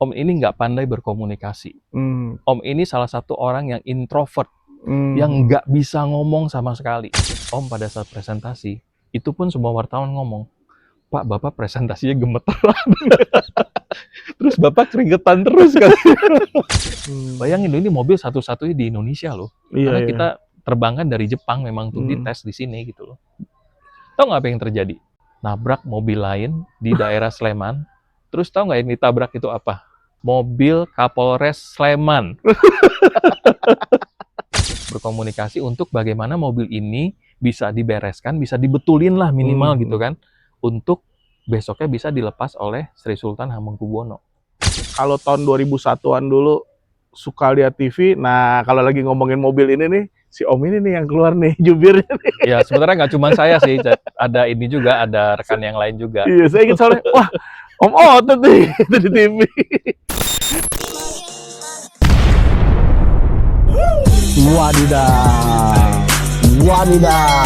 Om ini nggak pandai berkomunikasi. Om ini salah satu orang yang introvert, yang nggak bisa ngomong sama sekali. Om pada saat presentasi, itu pun semua wartawan ngomong, "Pak, Bapak presentasinya gemeteran." Terus Bapak keringetan terus kan. Bayangin ini mobil satu-satunya di Indonesia loh. Iya, Karena iya. kita terbangkan dari Jepang memang untuk dites di sini gitu loh. Tahu nggak apa yang terjadi? Nabrak mobil lain di daerah Sleman. Terus tahu nggak yang ditabrak itu apa? Mobil Kapolres Sleman. Berkomunikasi untuk bagaimana mobil ini bisa dibereskan, bisa dibetulin lah minimal gitu kan. Untuk besoknya bisa dilepas oleh Sri Sultan Hamengkubuwono. Kalau tahun 2001-an dulu suka lihat TV, nah kalau lagi ngomongin mobil ini nih, si Om ini nih yang keluar nih jubirnya nih. Ya sebenarnya nggak cuma saya sih, ada ini juga, ada rekan yang lain juga. Iya, saya ingat soalnya, wah Om Otet nih itu di TV. Wadidaw, wadidaw,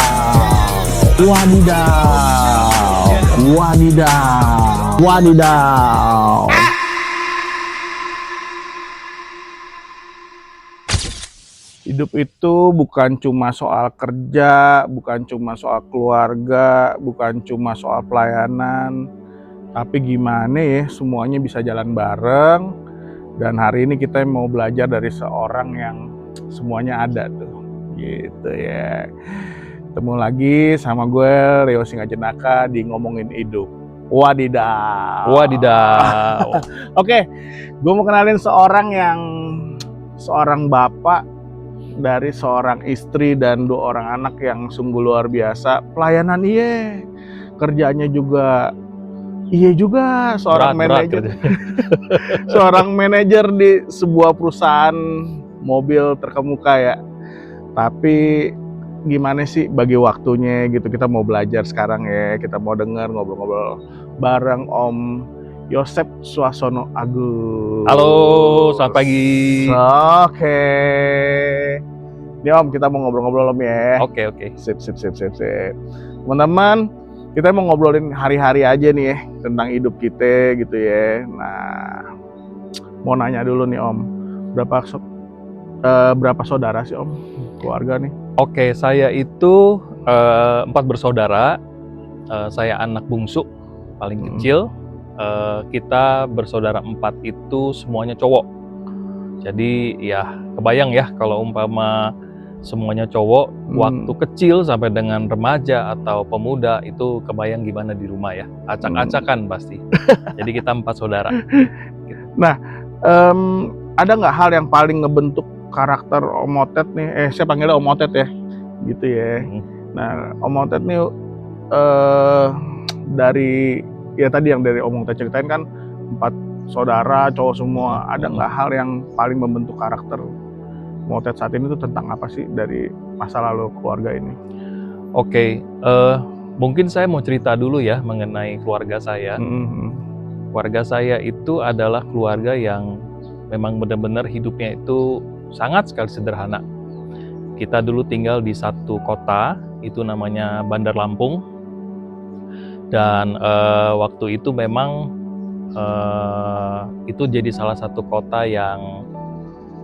wadidaw, wadidaw, wadidaw. Hidup itu bukan cuma soal kerja, bukan cuma soal keluarga, bukan cuma soal pelayanan, tapi gimana ya semuanya bisa jalan bareng. Dan hari ini kita mau belajar dari seorang yang semuanya ada tuh, gitu ya. Ketemu lagi sama gue Rio Singajenaka di Ngomongin Hidup. Wadidaw. Wadidaw. Oke, gue mau kenalin seorang bapak dari seorang istri dan 2 orang anak yang sungguh luar biasa. Pelayanan iya, kerjanya juga iya juga, seorang manajer. Seorang manajer di sebuah perusahaan mobil terkemuka ya. Tapi gimana sih bagi waktunya gitu, kita mau belajar sekarang ya, kita mau dengar ngobrol-ngobrol bareng Om Yosep Suasono Agus. Halo, selamat pagi. Oke. Ini Om, kita mau ngobrol-ngobrol Om ya. Oke. Sip. Teman-teman, kita mau ngobrolin hari-hari aja nih ya, tentang hidup kita gitu ya. Nah, mau nanya dulu nih Om, berapa saudara sih Om, keluarga nih? Oke, saya itu 4 bersaudara. Saya anak bungsu, paling kecil. Kita bersaudara 4 itu semuanya cowok. Jadi ya kebayang ya kalau umpama semuanya cowok, waktu kecil sampai dengan remaja atau pemuda itu kebayang gimana di rumah ya, acak-acakan pasti. Jadi kita 4 saudara. Nah, ada nggak hal yang paling ngebentuk karakter Om Otet nih? Saya panggilnya Om Otet ya, gitu ya. Nah, Om Otet nih dari ya tadi yang dari Om Otet ceritain kan 4 saudara cowok semua. Ada nggak hal yang paling membentuk karakter Om Otet saat ini tuh tentang apa sih dari masa lalu keluarga ini? Oke, mungkin saya mau cerita dulu ya mengenai keluarga saya. Keluarga saya itu adalah keluarga yang memang benar-benar hidupnya itu sangat sekali sederhana. Kita dulu tinggal di satu kota, itu namanya Bandar Lampung. Dan waktu itu memang itu jadi salah satu kota yang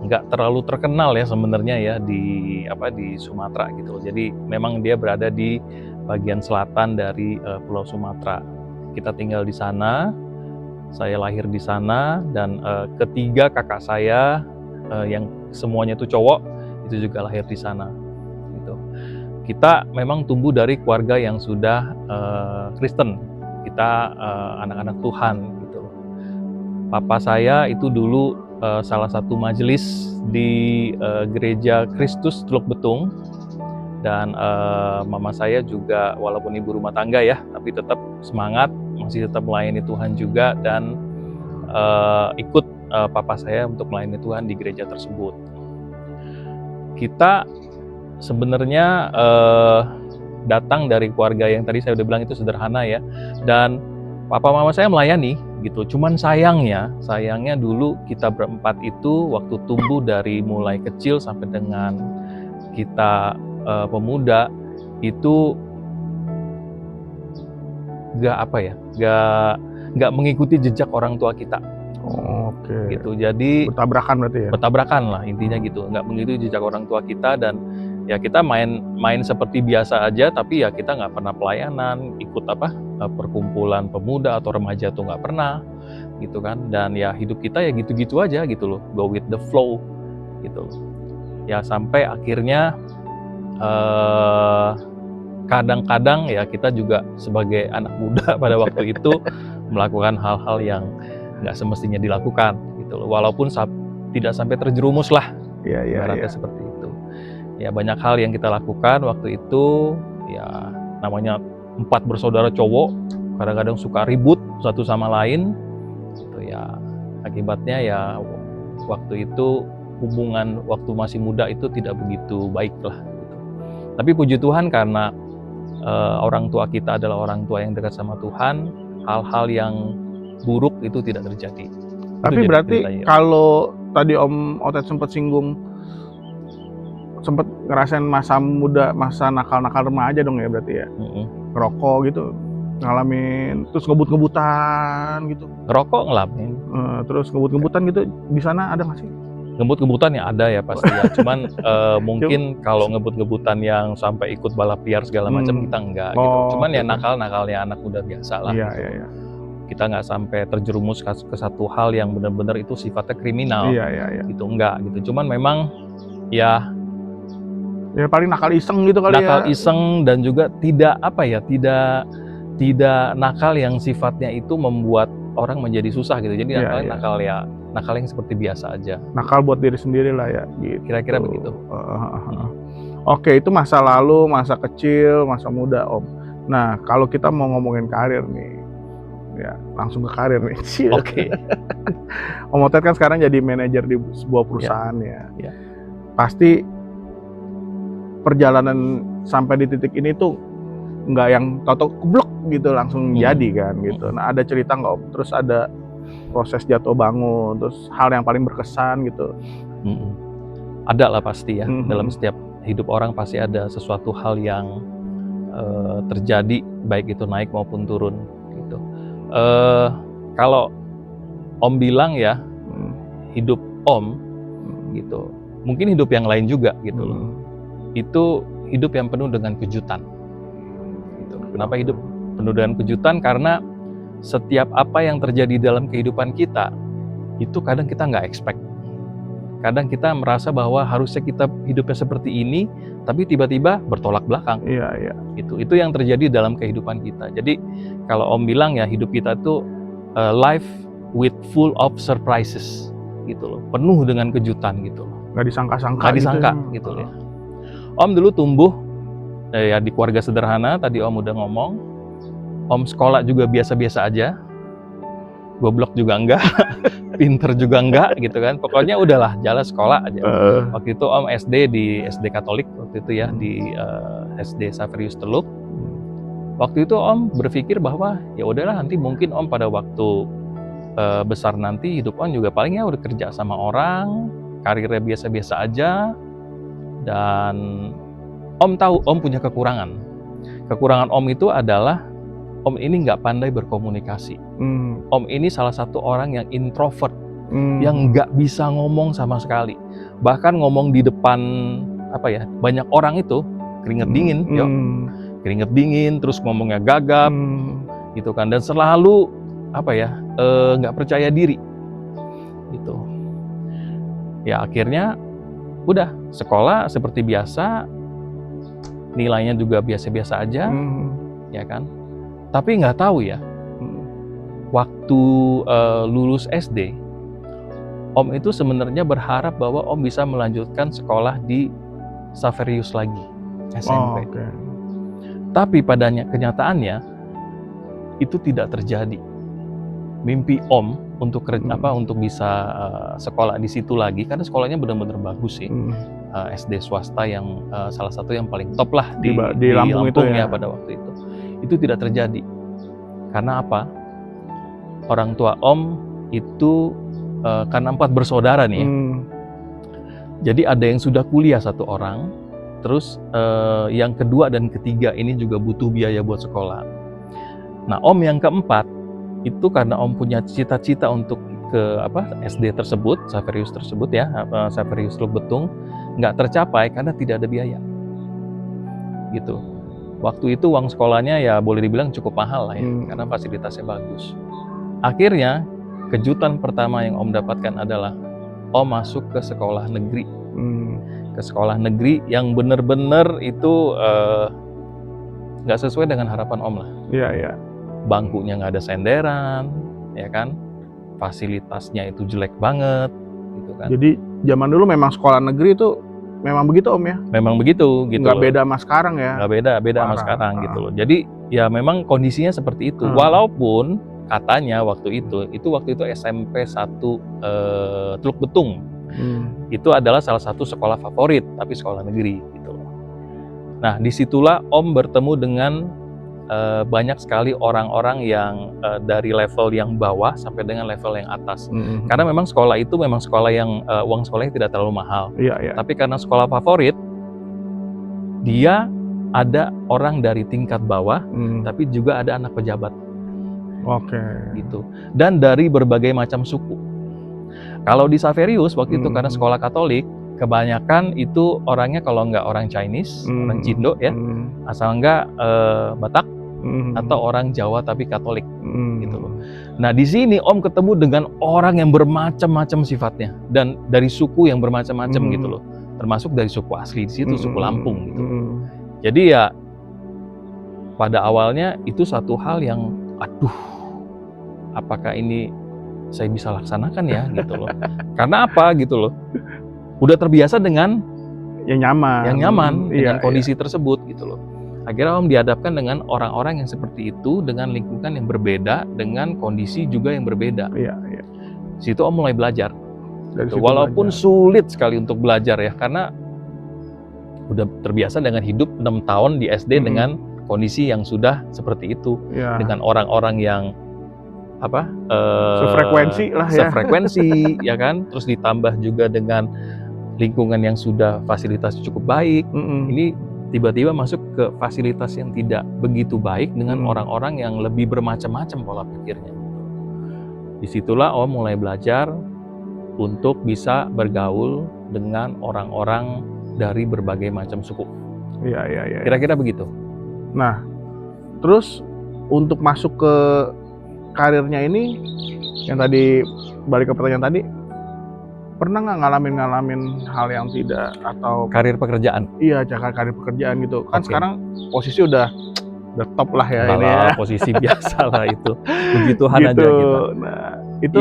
nggak terlalu terkenal ya sebenarnya ya di Sumatera gitu. Jadi memang dia berada di bagian selatan dari Pulau Sumatera. Kita tinggal di sana. Saya lahir di sana dan ketiga kakak saya yang semuanya itu cowok itu juga lahir di sana. Gitu. Kita memang tumbuh dari keluarga yang sudah Kristen. Kita anak-anak Tuhan gitu. Papa saya itu dulu salah satu majelis di gereja Kristus Teluk Betung dan mama saya juga walaupun ibu rumah tangga ya, tapi tetap semangat, masih tetap melayani Tuhan juga dan ikut papa saya untuk melayani Tuhan di gereja tersebut. Kita sebenarnya datang dari keluarga yang tadi saya udah bilang itu sederhana ya, dan papa mama saya melayani gitu. Cuman sayangnya dulu kita berempat itu waktu tumbuh dari mulai kecil sampai dengan kita pemuda itu nggak mengikuti jejak orang tua kita. Oke. gitu. Jadi Bertabrakan berarti ya? bertabrakan lah intinya gitu, nggak mengikuti jejak orang tua kita, dan ya kita main seperti biasa aja, tapi ya kita nggak pernah pelayanan, ikut perkumpulan pemuda atau remaja tuh nggak pernah gitu kan. Dan ya hidup kita ya gitu-gitu aja gitu loh, go with the flow gitu. Ya sampai akhirnya kadang-kadang ya kita juga sebagai anak muda pada waktu itu melakukan hal-hal yang nggak semestinya dilakukan gitu loh, walaupun tidak sampai terjerumus lah, Iya. ibaratnya seperti itu. Ya banyak hal yang kita lakukan waktu itu, ya namanya 4 bersaudara cowok, kadang-kadang suka ribut satu sama lain gitu ya. Akibatnya ya waktu itu hubungan waktu masih muda itu tidak begitu baik lah gitu. Tapi puji Tuhan karena orang tua kita adalah orang tua yang dekat sama Tuhan, hal-hal yang buruk itu tidak terjadi. Tapi Itu jadi berarti ceritanya. kalau tadi Om Otet sempat singgung, sempat ngerasain masa muda, masa nakal-nakal remaja dong ya berarti ya? Ngerokok gitu, ngalamin, terus ngebut-ngebutan gitu. Ngerokok ngalamin, Terus ngebut-ngebutan gitu di sana ada nggak sih? ngebut-ngebutan ya ada ya pasti ya. Cuman mungkin kalau ngebut-ngebutan yang sampai ikut balap liar segala macam kita enggak gitu. Cuman ya oke. nakal-nakalnya anak muda biasa lah. Iya, gitu. iya. Kita nggak sampai terjerumus ke satu hal yang benar-benar itu sifatnya kriminal. Iya. Gitu enggak gitu. Cuman memang ya Ya paling nakal iseng gitu kali ya. nakal iseng, dan juga tidak tidak nakal yang sifatnya itu membuat orang menjadi susah gitu. Jadi Iya. nakal yang seperti biasa aja. Nakal buat diri sendiri lah ya gitu. Kira-kira begitu. Oke, itu masa lalu, masa kecil, masa muda Om. Nah kalau kita mau ngomongin karir nih, ya langsung ke karir nih. Oke. Om Otet kan sekarang jadi manajer di sebuah perusahaan ya. Pasti perjalanan sampai di titik ini tuh nggak yang tau-tau keblok gitu langsung jadi kan gitu. Nah ada cerita nggak Om? Terus ada proses jatuh bangun, terus hal yang paling berkesan gitu? Ada lah pasti ya. Dalam setiap hidup orang pasti ada sesuatu hal yang terjadi, baik itu naik maupun turun gitu. Kalau Om bilang ya hidup Om gitu, mungkin hidup yang lain juga gitu loh. Itu hidup yang penuh dengan kejutan gitu. Kenapa hidup penuh dengan kejutan? Karena setiap apa yang terjadi dalam kehidupan kita itu kadang kita nggak expect. Kadang kita merasa bahwa harusnya kita hidupnya seperti ini, tapi tiba-tiba bertolak belakang. Iya. Itu yang terjadi dalam kehidupan kita. Jadi kalau Om bilang ya hidup kita itu life with full of surprises gitu loh, penuh dengan kejutan gitu loh. Nggak disangka-sangka gitu ya. Om dulu tumbuh ya di keluarga sederhana, tadi Om udah ngomong. Om sekolah juga biasa-biasa aja, goblok juga enggak, pinter juga enggak gitu kan. Pokoknya udahlah jalan sekolah aja. Waktu itu Om SD di SD Katolik waktu itu ya, di SD Saverius Teluk. Waktu itu Om berpikir bahwa ya udahlah nanti mungkin Om pada waktu besar nanti hidup Om juga palingnya udah kerja sama orang, karirnya biasa-biasa aja. Dan Om tahu Om punya kekurangan. Kekurangan Om itu adalah Om ini nggak pandai berkomunikasi. Om ini salah satu orang yang introvert, yang nggak bisa ngomong sama sekali. Bahkan ngomong di depan banyak orang itu keringet dingin, keringet dingin, terus ngomongnya gagap, gitu kan. Dan selalu nggak percaya diri, gitu. Ya akhirnya udah sekolah seperti biasa, nilainya juga biasa-biasa aja, ya kan. Tapi nggak tahu ya, waktu lulus SD, Om itu sebenarnya berharap bahwa Om bisa melanjutkan sekolah di Saverius lagi, SMP. Tapi pada kenyataannya itu tidak terjadi. Mimpi Om untuk untuk bisa sekolah di situ lagi, karena sekolahnya benar-benar bagus sih. SD swasta yang salah satu yang paling top lah di Lampung itu ya pada waktu itu. Itu tidak terjadi. Karena apa? Orang tua Om itu karena 4 bersaudara nih ya. Jadi ada yang sudah kuliah 1 orang, terus yang kedua dan ketiga ini juga butuh biaya buat sekolah. Nah Om yang keempat itu karena Om punya cita-cita untuk ke SD tersebut, Xaverius tersebut ya, Xaverius Teluk Betung, nggak tercapai karena tidak ada biaya. Gitu. Waktu itu uang sekolahnya ya boleh dibilang cukup mahal lah ya, karena fasilitasnya bagus. Akhirnya kejutan pertama yang Om dapatkan adalah Om masuk ke sekolah negeri. Ke sekolah negeri yang benar-benar itu nggak sesuai dengan harapan Om lah. Iya, iya. Bangkunya nggak ada senderan, ya kan? Fasilitasnya itu jelek banget, gitu kan? Jadi zaman dulu memang sekolah negeri itu memang begitu Om ya? Memang begitu, gitu Nggak loh. beda sama sekarang ya? Nggak beda sama Parah. sekarang gitu loh. Jadi ya memang kondisinya seperti itu. Walaupun katanya waktu itu SMP 1 Teluk Betung. Itu adalah salah satu sekolah favorit, tapi sekolah negeri gitu loh. Nah, disitulah Om bertemu dengan banyak sekali orang-orang yang dari level yang bawah sampai dengan level yang atas. Karena memang sekolah itu memang sekolah yang uang sekolahnya tidak terlalu mahal. Iya, iya. Tapi karena sekolah favorit, dia ada orang dari tingkat bawah, tapi juga ada anak pejabat. Oke. Gitu. Dan dari berbagai macam suku. Kalau di Xaverius waktu itu karena sekolah Katolik, kebanyakan itu orangnya kalau nggak orang Chinese, orang Cindo ya, asal nggak Batak atau orang Jawa tapi Katolik, gitu loh. Nah di sini Om ketemu dengan orang yang bermacam-macam sifatnya dan dari suku yang bermacam-macam gitu loh, termasuk dari suku asli di situ, suku Lampung gitu. Jadi ya pada awalnya itu satu hal yang, aduh, apakah ini saya bisa laksanakan ya gitu loh. Karena apa gitu loh? Udah terbiasa dengan yang nyaman, dengan kondisi tersebut gitu loh. Akhirnya Om dihadapkan dengan orang-orang yang seperti itu, dengan lingkungan yang berbeda, dengan kondisi juga yang berbeda. Iya, iya. Situ Om mulai belajar. Dari situ Walaupun belajar. sulit sekali untuk belajar ya, karena udah terbiasa dengan hidup 6 tahun di SD dengan kondisi yang sudah seperti itu, dengan orang-orang yang sefrekuensi lah ya. Sefrekuensi ya kan, terus ditambah juga dengan lingkungan yang sudah fasilitas cukup baik. Ini tiba-tiba masuk ke fasilitas yang tidak begitu baik dengan orang-orang yang lebih bermacam-macam pola pikirnya. Disitulah Om mulai belajar untuk bisa bergaul dengan orang-orang dari berbagai macam suku. Iya, iya, iya. Kira-kira begitu. Nah, terus untuk masuk ke karirnya ini, yang tadi balik ke pertanyaan tadi, pernah nggak ngalamin hal yang tidak atau karir pekerjaan? Iya, karir pekerjaan gitu. Kan sekarang posisi udah top lah ya ini ya. Posisi biasa lah itu. Begituan gitu. aja kita. Nah, itu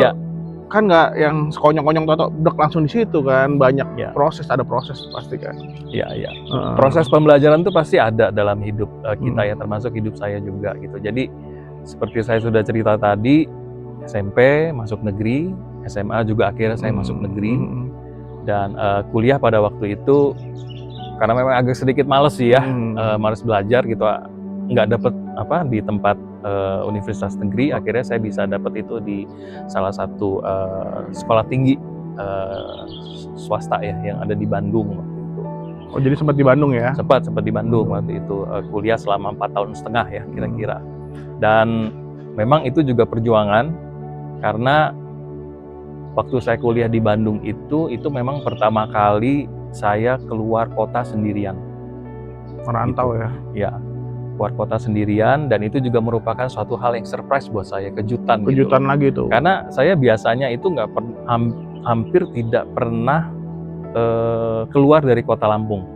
kan nggak yang sekonyong-konyong atau udah langsung di situ kan, banyak ada proses pasti kan. Iya, iya. Proses pembelajaran itu pasti ada dalam hidup kita ya, termasuk hidup saya juga gitu. Jadi seperti saya sudah cerita tadi, SMP masuk negeri, SMA juga akhirnya saya masuk negeri, dan kuliah pada waktu itu karena memang agak sedikit males sih ya, males belajar gitu, nggak dapet di tempat universitas negeri. Akhirnya saya bisa dapat itu di salah satu sekolah tinggi swasta ya yang ada di Bandung waktu itu. Oh, jadi sempat di Bandung ya? Sempat di Bandung waktu itu, kuliah selama 4 tahun setengah ya kira-kira. Dan memang itu juga perjuangan, karena waktu saya kuliah di Bandung itu memang pertama kali saya keluar kota sendirian. Merantau gitu. Ya, keluar kota sendirian, dan itu juga merupakan suatu hal yang surprise buat saya, kejutan gitu. Lagi tuh. Karena saya biasanya itu hampir tidak pernah keluar dari kota Lampung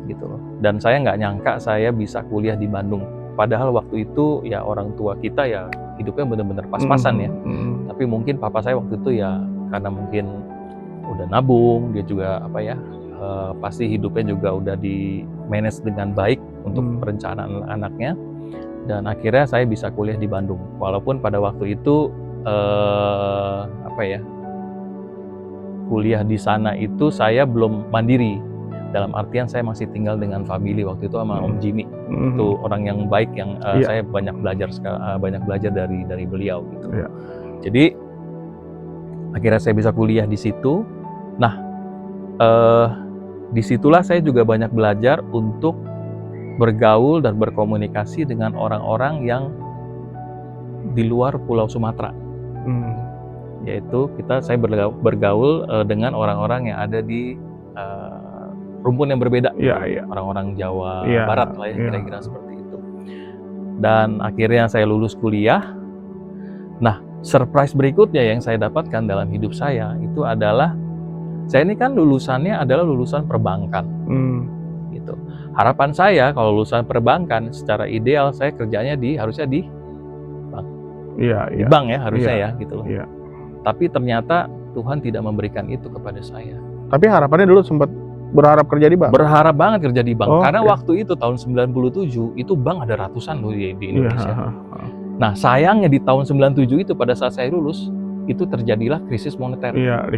gitu loh. Dan saya nggak nyangka saya bisa kuliah di Bandung. Padahal waktu itu ya orang tua kita ya hidupnya benar-benar pas-pasan ya. Tapi mungkin papa saya waktu itu ya karena mungkin udah nabung, dia juga pasti hidupnya juga udah di manage dengan baik untuk perencanaan anaknya. Dan akhirnya saya bisa kuliah di Bandung. Walaupun pada waktu itu kuliah di sana itu saya belum mandiri. Dalam artian saya masih tinggal dengan family waktu itu sama Om Jimmy. Itu orang yang baik yang saya banyak belajar dari beliau gitu. Jadi akhirnya saya bisa kuliah di situ. Nah, disitulah saya juga banyak belajar untuk bergaul dan berkomunikasi dengan orang-orang yang di luar Pulau Sumatera. yaitu saya bergaul dengan orang-orang yang ada di rumpun yang berbeda, Iya. orang-orang Jawa Iya, Barat lah ya, iya. kira-kira seperti itu. Dan akhirnya saya lulus kuliah. Nah, surprise berikutnya yang saya dapatkan dalam hidup saya itu adalah, saya ini kan lulusannya adalah lulusan perbankan, gitu. Harapan saya kalau lulusan perbankan, secara ideal saya kerjanya harusnya di bank. Di bank ya harusnya ya, gitu loh. Iya. Tapi ternyata Tuhan tidak memberikan itu kepada saya. Tapi harapannya dulu sempat berharap kerja di bank? Berharap banget kerja di bank, Oh, karena oke. waktu itu tahun 97 itu bank ada ratusan loh di Indonesia. Iya. Nah, sayangnya di tahun 97 itu pada saat saya lulus, itu terjadilah krisis moneter. Iya.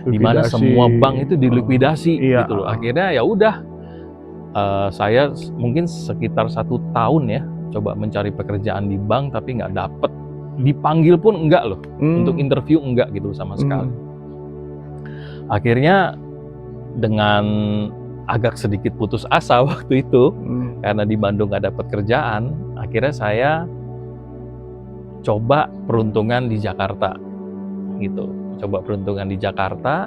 Di mana semua bank itu dilikuidasi, Iya. gitu loh. Akhirnya ya udah, saya mungkin sekitar 1 tahun ya coba mencari pekerjaan di bank, tapi nggak dapet. Dipanggil pun enggak loh, untuk interview enggak gitu sama sekali. Akhirnya dengan agak sedikit putus asa waktu itu, karena di Bandung nggak dapat kerjaan, akhirnya saya coba peruntungan di Jakarta, gitu. Coba peruntungan di Jakarta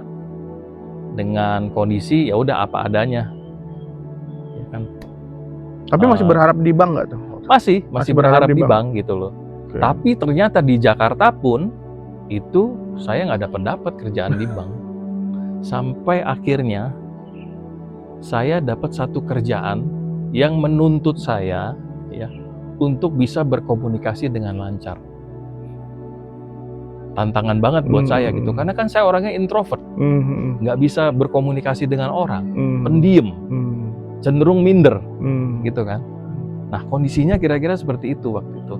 dengan kondisi ya udah apa adanya, ya kan. Tapi masih berharap di bank nggak tuh? Masih berharap di bank gitu loh. Okay. Tapi ternyata di Jakarta pun itu saya nggak dapat kerjaan di bank. Sampai akhirnya saya dapat satu kerjaan yang menuntut saya ya untuk bisa berkomunikasi dengan lancar. Tantangan banget buat saya gitu, karena kan saya orangnya introvert, nggak bisa berkomunikasi dengan orang, pendiam, cenderung minder, gitu kan. Nah, kondisinya kira-kira seperti itu waktu itu.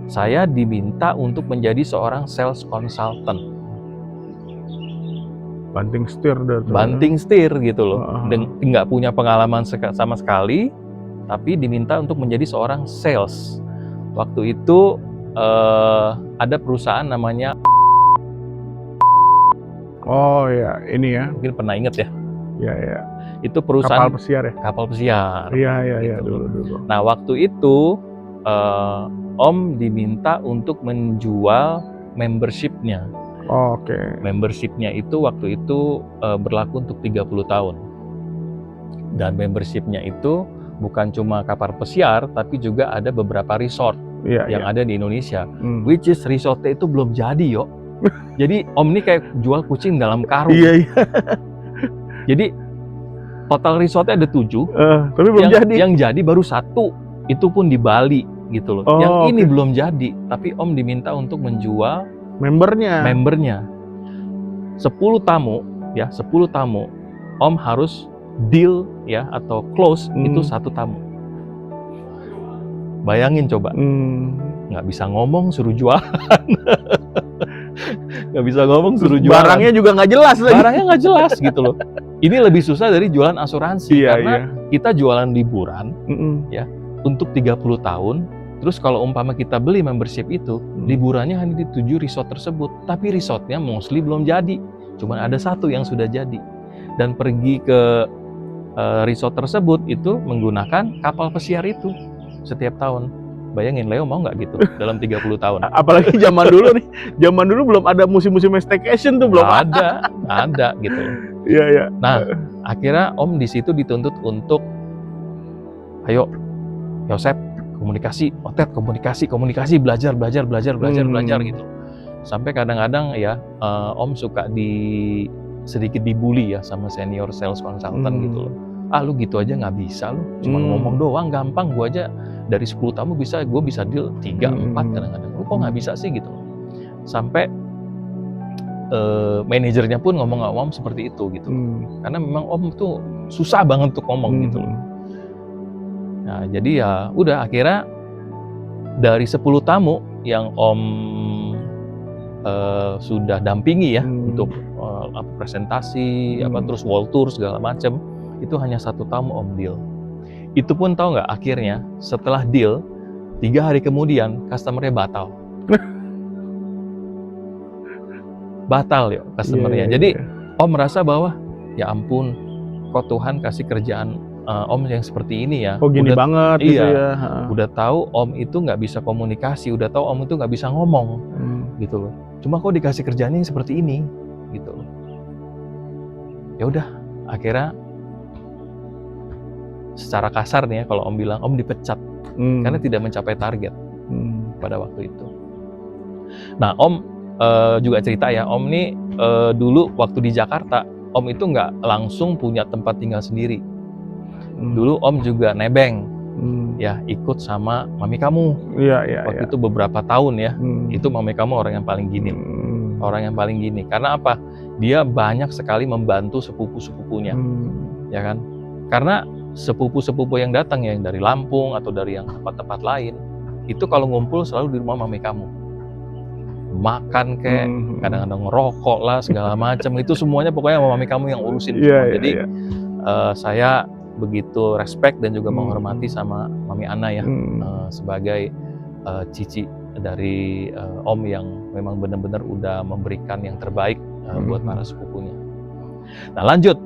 Saya diminta untuk menjadi seorang sales consultant. Banting setir gitu loh. Nggak punya pengalaman sama sekali, tapi diminta untuk menjadi seorang sales. Waktu itu ada perusahaan namanya, oh ya, ini ya, mungkin pernah inget ya. Iya. Itu perusahaan kapal pesiar ya. Kapal pesiar. Iya gitu. dulu. Nah, waktu itu Om diminta untuk menjual membership-nya. Oh, oke. Membership-nya itu waktu itu berlaku untuk 30 tahun. Dan membership-nya itu bukan cuma kapal pesiar, tapi juga ada beberapa resort yang ada di Indonesia. Which is resortnya itu belum jadi, yo. Jadi Om ini kayak jual kucing dalam karung. Iya. Jadi total resortnya ada 7. Tapi belum jadi. Yang jadi baru 1. Itu pun di Bali gitu loh. Yang ini belum jadi, tapi Om diminta untuk menjual membernya. 10 tamu ya, 10 tamu. Om harus deal ya atau close itu 1 tamu. Bayangin coba. Nggak bisa ngomong suruh jualan. Nggak bisa ngomong suruh jualan. Barangnya juga nggak jelas lagi. Barangnya nggak jelas gitu loh. Ini lebih susah dari jualan asuransi karena kita jualan liburan ya untuk 30 tahun. Terus kalau umpama kita beli membership itu, liburannya hanya di 7 resort tersebut. Tapi resortnya mostly belum jadi. Cuma ada 1 yang sudah jadi. Dan pergi ke resort tersebut itu menggunakan kapal pesiar itu setiap tahun. Bayangin, Leo mau nggak gitu dalam 30 tahun? Apalagi zaman dulu nih. Zaman dulu belum ada musim-musim staycation tuh, belum ada gitu. Iya. Nah, akhirnya Om di situ dituntut untuk, ayo, Yosep, komunikasi, Otet komunikasi, belajar gitu. Sampai kadang-kadang ya Om suka sedikit dibully ya sama senior sales consultant gitu loh. Lu gitu aja nggak bisa lu, cuma ngomong doang gampang, gua aja dari 10 tamu gue bisa deal 3, 4 kadang-kadang. Lu kok nggak bisa sih gitu loh. Sampai manajernya pun ngomong sama Om seperti itu gitu. Karena memang Om tuh susah banget untuk ngomong gitu loh. Nah, jadi ya udah akhirnya dari 10 tamu yang Om sudah dampingi ya untuk presentasi, terus wall tour segala macam, itu hanya 1 tamu Om deal. Itu pun tahu nggak, akhirnya setelah deal 3 hari kemudian customer-nya batal. Batal ya customer-nya. Jadi Om merasa bahwa ya ampun, kok Tuhan kasih kerjaan Om yang seperti ini ya. Oh gini banget gitu ya. Udah tahu Om itu nggak bisa komunikasi, udah tahu Om itu nggak bisa ngomong. gitu loh. Cuma kok dikasih kerjaannya yang seperti ini gitu loh. Ya udah, akhirnya secara kasar nih ya kalau Om bilang, Om dipecat karena tidak mencapai target pada waktu itu. Nah, Om juga cerita ya, Om nih dulu waktu di Jakarta, Om itu nggak langsung punya tempat tinggal sendiri. Dulu Om juga nebeng, ya ikut sama mami kamu. Iya. Waktu itu beberapa tahun ya, itu mami kamu orang yang paling gini. Orang yang paling gini. Karena apa? Dia banyak sekali membantu sepupu-sepupunya, ya kan? Karena sepupu-sepupu yang datang ya, yang dari Lampung atau dari yang tempat-tempat lain, itu kalau ngumpul selalu di rumah mami kamu. Makan kayak kadang-kadang ngerokok lah segala macam itu semuanya pokoknya mami kamu yang urusin semua. Jadi saya begitu respect dan juga menghormati sama Mami Ana ya sebagai cici dari Om yang memang benar-benar udah memberikan yang terbaik buat para sepupunya. Nah lanjut,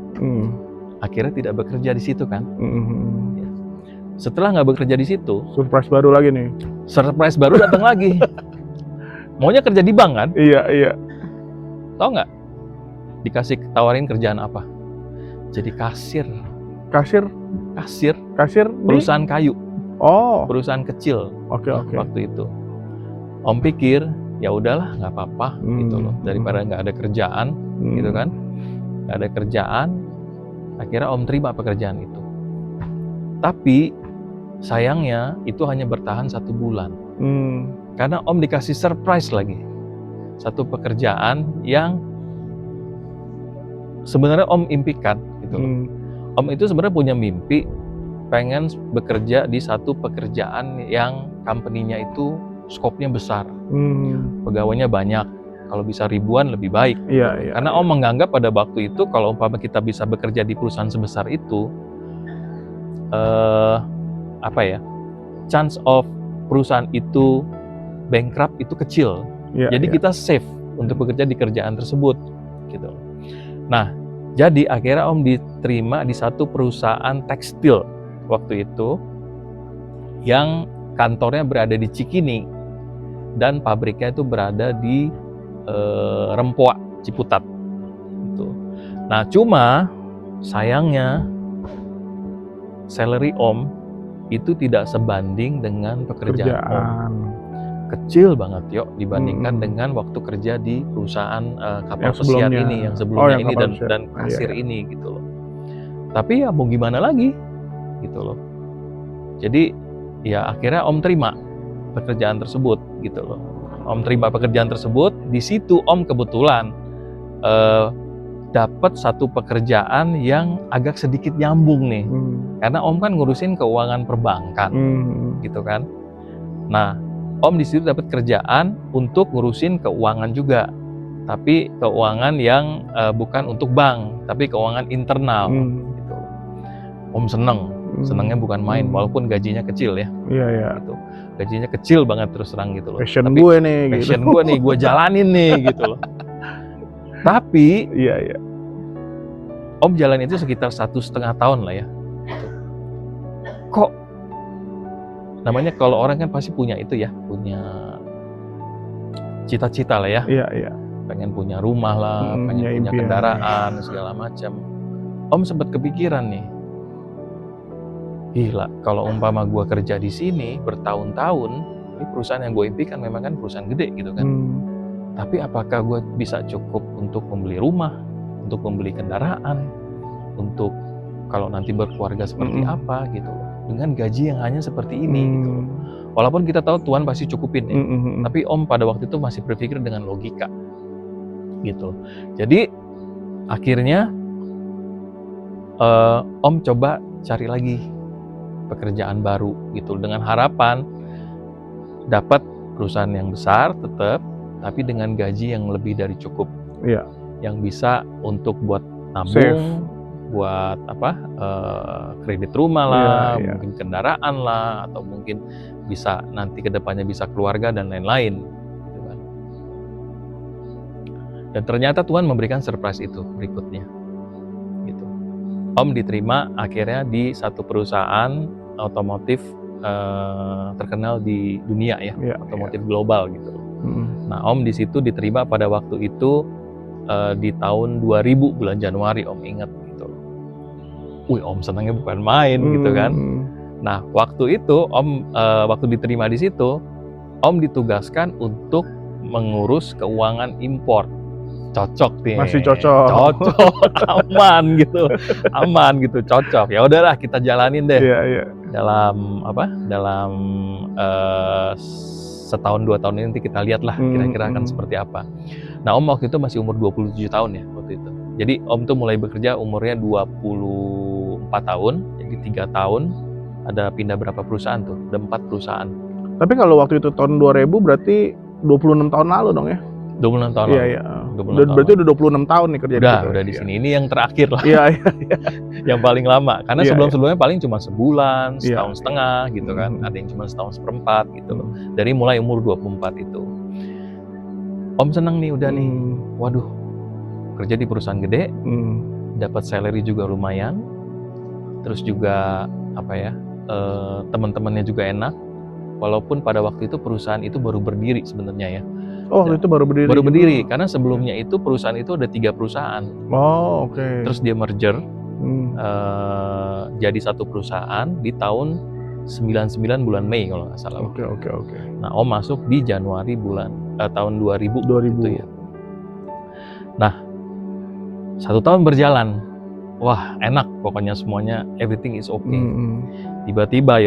akhirnya tidak bekerja di situ kan. Setelah nggak bekerja di situ, surprise baru lagi nih. Surprise baru datang lagi. Maunya kerja di bank kan? Iya. Tahu nggak? Dikasih tawarin kerjaan apa? Jadi kasir perusahaan kayu. Oh, perusahaan kecil. Oke. Waktu itu Om pikir ya udahlah nggak apa-apa gitu loh, daripada nggak ada kerjaan gitu kan, nggak ada kerjaan. Akhirnya Om terima pekerjaan itu, tapi sayangnya itu hanya bertahan 1 bulan karena Om dikasih surprise lagi, satu pekerjaan yang sebenarnya Om impikan gitu loh. Om itu sebenarnya punya mimpi pengen bekerja di satu pekerjaan yang company-nya itu skopnya besar, pegawainya banyak, kalau bisa ribuan lebih baik. Iya. Karena Om menganggap pada waktu itu kalau umpama kita bisa bekerja di perusahaan sebesar itu, chance of perusahaan itu bankrupt itu kecil. Jadi kita safe untuk bekerja di kerjaan tersebut, gitu. Nah, jadi akhirnya Om diterima di satu perusahaan tekstil waktu itu yang kantornya berada di Cikini dan pabriknya itu berada di Rempoa, Ciputat. Gitu. Nah, cuma sayangnya salary Om itu tidak sebanding dengan pekerjaan Om. Kecil banget yuk dibandingkan dengan waktu kerja di perusahaan kapal pesiar ini yang sebelumnya ini dan kasir ini gitu loh. Tapi ya mau gimana lagi gitu loh. Jadi ya akhirnya Om terima pekerjaan tersebut gitu loh. Om terima pekerjaan tersebut, di situ Om kebetulan dapat satu pekerjaan yang agak sedikit nyambung nih. Karena Om kan ngurusin keuangan perbankan gitu kan. Nah, Om di situ dapat kerjaan untuk ngurusin keuangan juga, tapi keuangan yang bukan untuk bank, tapi keuangan internal. Gitu. Om senengnya bukan main, walaupun gajinya kecil ya. Iya. Gitu. Gajinya kecil banget terus terang gitu loh. Passion gue nih, gue jalanin nih gitu loh. Tapi, iya. Om jalan itu sekitar 1,5 tahun lah ya. Gitu. Kok namanya kalau orang kan pasti punya itu ya, punya cita-cita lah ya. Iya. Pengen punya rumah lah, pengen punya kendaraan segala macam. Om sempat kepikiran nih, gila kalau umpama gue kerja di sini bertahun-tahun, ini perusahaan yang gue impikan memang kan perusahaan gede gitu kan. Tapi apakah gue bisa cukup untuk membeli rumah, untuk membeli kendaraan, untuk kalau nanti berkeluarga seperti apa gitu loh, dengan gaji yang hanya seperti ini gitu. Walaupun kita tahu Tuhan pasti cukupin ya, tapi Om pada waktu itu masih berpikir dengan logika gitu. Jadi akhirnya Om coba cari lagi pekerjaan baru gitu dengan harapan dapat perusahaan yang besar tetap, tapi dengan gaji yang lebih dari cukup. Iya. Yang bisa untuk buat nabung, buat kredit rumah lah, mungkin kendaraan lah, atau mungkin bisa nanti kedepannya bisa keluarga dan lain-lain. Gitu kan. Dan ternyata Tuhan memberikan surprise itu berikutnya. Gitu. Om diterima akhirnya di satu perusahaan otomotif terkenal di dunia ya, otomotif global gitu. Nah, Om di situ diterima pada waktu itu di tahun 2000 bulan Januari, Om ingat gitu. Wih, Om senangnya bukan main gitu kan. Nah, waktu itu Om waktu diterima di situ, Om ditugaskan untuk mengurus keuangan impor. Cocok nih. Masih cocok. Cocok, aman gitu. Aman gitu, cocok. Ya udahlah kita jalanin deh. Iya. Dalam setahun 2 tahun ini nanti kita lihat lah kira-kira akan seperti apa. Nah, Om waktu itu masih umur 27 tahun ya waktu itu. Jadi Om tuh mulai bekerja umurnya 24 tahun, jadi 3 tahun ada pindah berapa perusahaan tuh? Ada 4 perusahaan. Tapi kalau waktu itu tahun 2000 berarti 26 tahun lalu dong ya? 26 tahun lalu. Iya. Berarti udah 26 tahun nih kerja di situ. Udah di sini. Ini yang terakhir lah. Iya. Yang paling lama. Karena sebelum-sebelumnya paling cuma sebulan, setahun setengah gitu kan. Ada yang cuma setahun seperempat gitu loh. Dari mulai umur 24 itu. Om seneng nih udah nih. Waduh, kerja di perusahaan gede, dapat salary juga lumayan. Terus juga teman-temannya juga enak. Walaupun pada waktu itu perusahaan itu baru berdiri sebenarnya ya. Oh, waktu itu baru berdiri. Baru berdiri karena sebelumnya itu perusahaan itu ada 3 perusahaan. Oh, oke. Terus dia merger jadi satu perusahaan di tahun 99 bulan Mei kalau nggak salah. Oke. Nah, Om masuk di Januari tahun 2000. Gitu ya. Nah, 1 tahun berjalan. Wah, enak pokoknya semuanya, everything is okay. Tiba-tiba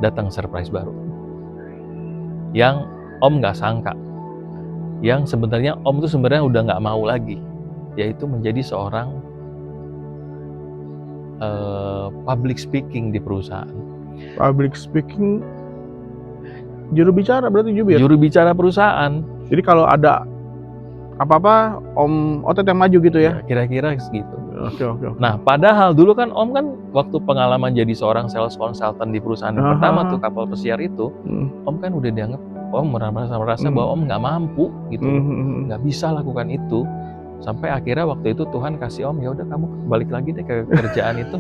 datang surprise baru. Yang Om nggak sangka. Yang sebenarnya Om tuh sebenarnya udah nggak mau lagi, yaitu menjadi seorang public speaking di perusahaan. Public speaking, juru bicara berarti Jubir? Juru bicara perusahaan. Jadi kalau ada apa-apa Om Otet yang maju gitu ya? Kira-kira segitu. Oke. Nah, padahal dulu kan Om kan waktu pengalaman jadi seorang sales consultant di perusahaan yang pertama tuh kapal pesiar itu, Om kan udah dianggap Om merasa bahwa Om nggak mampu gitu, nggak bisa lakukan itu. Sampai akhirnya waktu itu Tuhan kasih Om, ya udah kamu balik lagi deh ke kerjaan itu,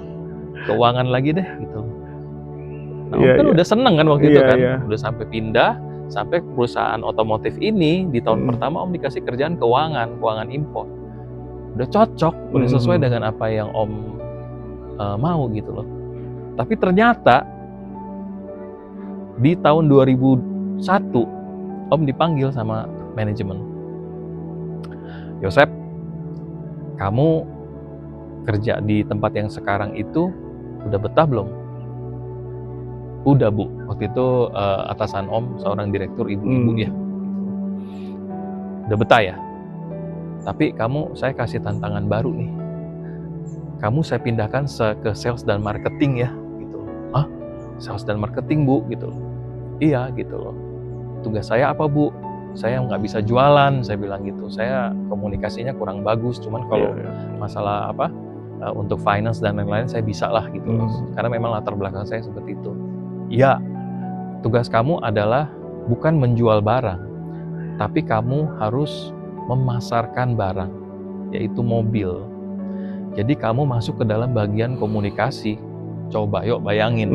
keuangan lagi deh gitu. Nah, Om kan udah seneng kan waktu itu kan, udah sampai pindah sampai perusahaan otomotif ini di tahun pertama Om dikasih kerjaan keuangan impor. Udah cocok, udah sesuai dengan apa yang Om mau gitu loh. Tapi ternyata di tahun 2001 Om dipanggil sama manajemen. Yosep, kamu kerja di tempat yang sekarang itu udah betah belum? Udah, Bu. Waktu itu atasan Om seorang direktur ibu-ibu ya. Udah betah ya? Tapi saya kasih tantangan baru nih. Kamu saya pindahkan ke sales dan marketing ya gitu. Hah? Sales dan marketing, Bu gitu. Iya gitu loh. Tugas saya apa, Bu? Saya nggak bisa jualan, saya bilang gitu. Saya komunikasinya kurang bagus, cuman kalau masalah untuk finance dan lain-lain saya bisa lah gitu loh. Karena memang latar belakang saya seperti itu. Iya, tugas kamu adalah bukan menjual barang, tapi kamu harus memasarkan barang, yaitu mobil. Jadi kamu masuk ke dalam bagian komunikasi. Coba yuk bayangin,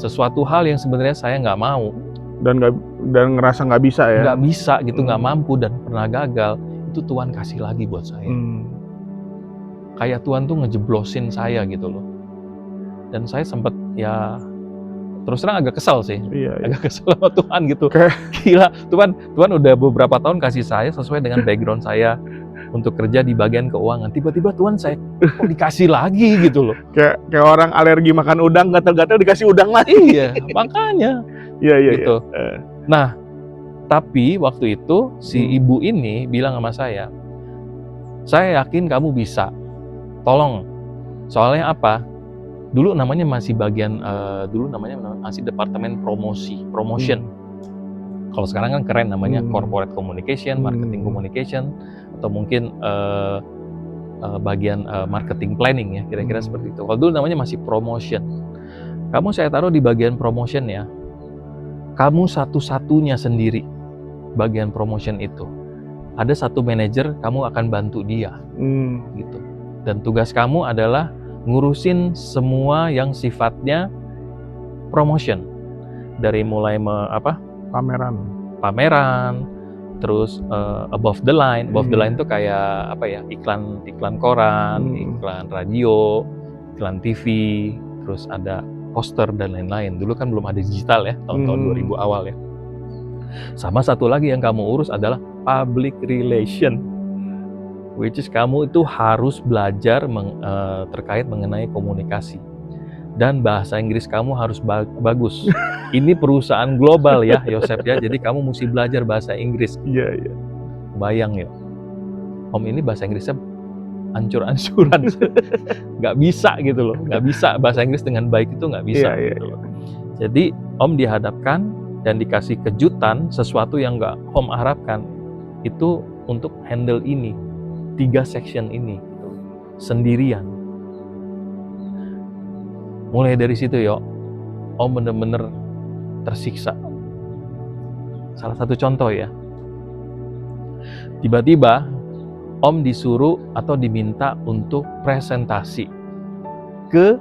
sesuatu hal yang sebenarnya saya nggak mau dan ngerasa nggak bisa ya, nggak bisa gitu, nggak mampu dan pernah gagal, itu Tuhan kasih lagi buat saya. Kayak Tuhan tuh ngejeblosin saya gitu loh. Dan saya sempet ya terus terang agak kesal sih, agak kesal sama Tuhan gitu. Gila, Tuhan udah beberapa tahun kasih saya sesuai dengan background saya untuk kerja di bagian keuangan. Tiba-tiba Tuhan saya kok dikasih lagi gitu loh. Kayak orang alergi makan udang, gatel-gatel dikasih udang lagi. Iya, makanya. Iya. Gitu. Nah, tapi waktu itu si ibu ini bilang sama saya yakin kamu bisa. Tolong. Soalnya apa? Dulu namanya masih masih departemen promotion. Kalau sekarang kan keren namanya corporate communication, marketing communication, atau mungkin bagian marketing planning ya, kira-kira seperti itu. Kalau dulu namanya masih promotion. Kamu saya taruh di bagian promotion ya. Kamu satu-satunya sendiri bagian promotion itu. Ada satu manajer, kamu akan bantu dia, gitu. Dan tugas kamu adalah ngurusin semua yang sifatnya promotion, dari mulai pameran, terus above the line. Above the line tuh kayak apa ya, iklan koran, iklan radio, iklan TV, terus ada poster dan lain-lain. Dulu kan belum ada digital ya, tahun-tahun 2000 awal ya. Sama satu lagi yang kamu urus adalah public relation, which is kamu itu harus belajar terkait mengenai komunikasi. Dan bahasa Inggris kamu harus bagus. Ini perusahaan global ya, Yosep ya. Jadi kamu mesti belajar bahasa Inggris. Iya, iya. Bayang ya, Om ini bahasa Inggrisnya ancur-ancuran. Nggak bisa gitu loh. Nggak bisa bahasa Inggris dengan baik itu nggak bisa gitu loh. Jadi Om dihadapkan dan dikasih kejutan sesuatu yang nggak Om harapkan. Itu untuk handle ini. 3 section ini. Gitu. Sendirian. Mulai dari situ yo, Om bener-bener tersiksa. Salah satu contoh ya, tiba-tiba Om disuruh atau diminta untuk presentasi ke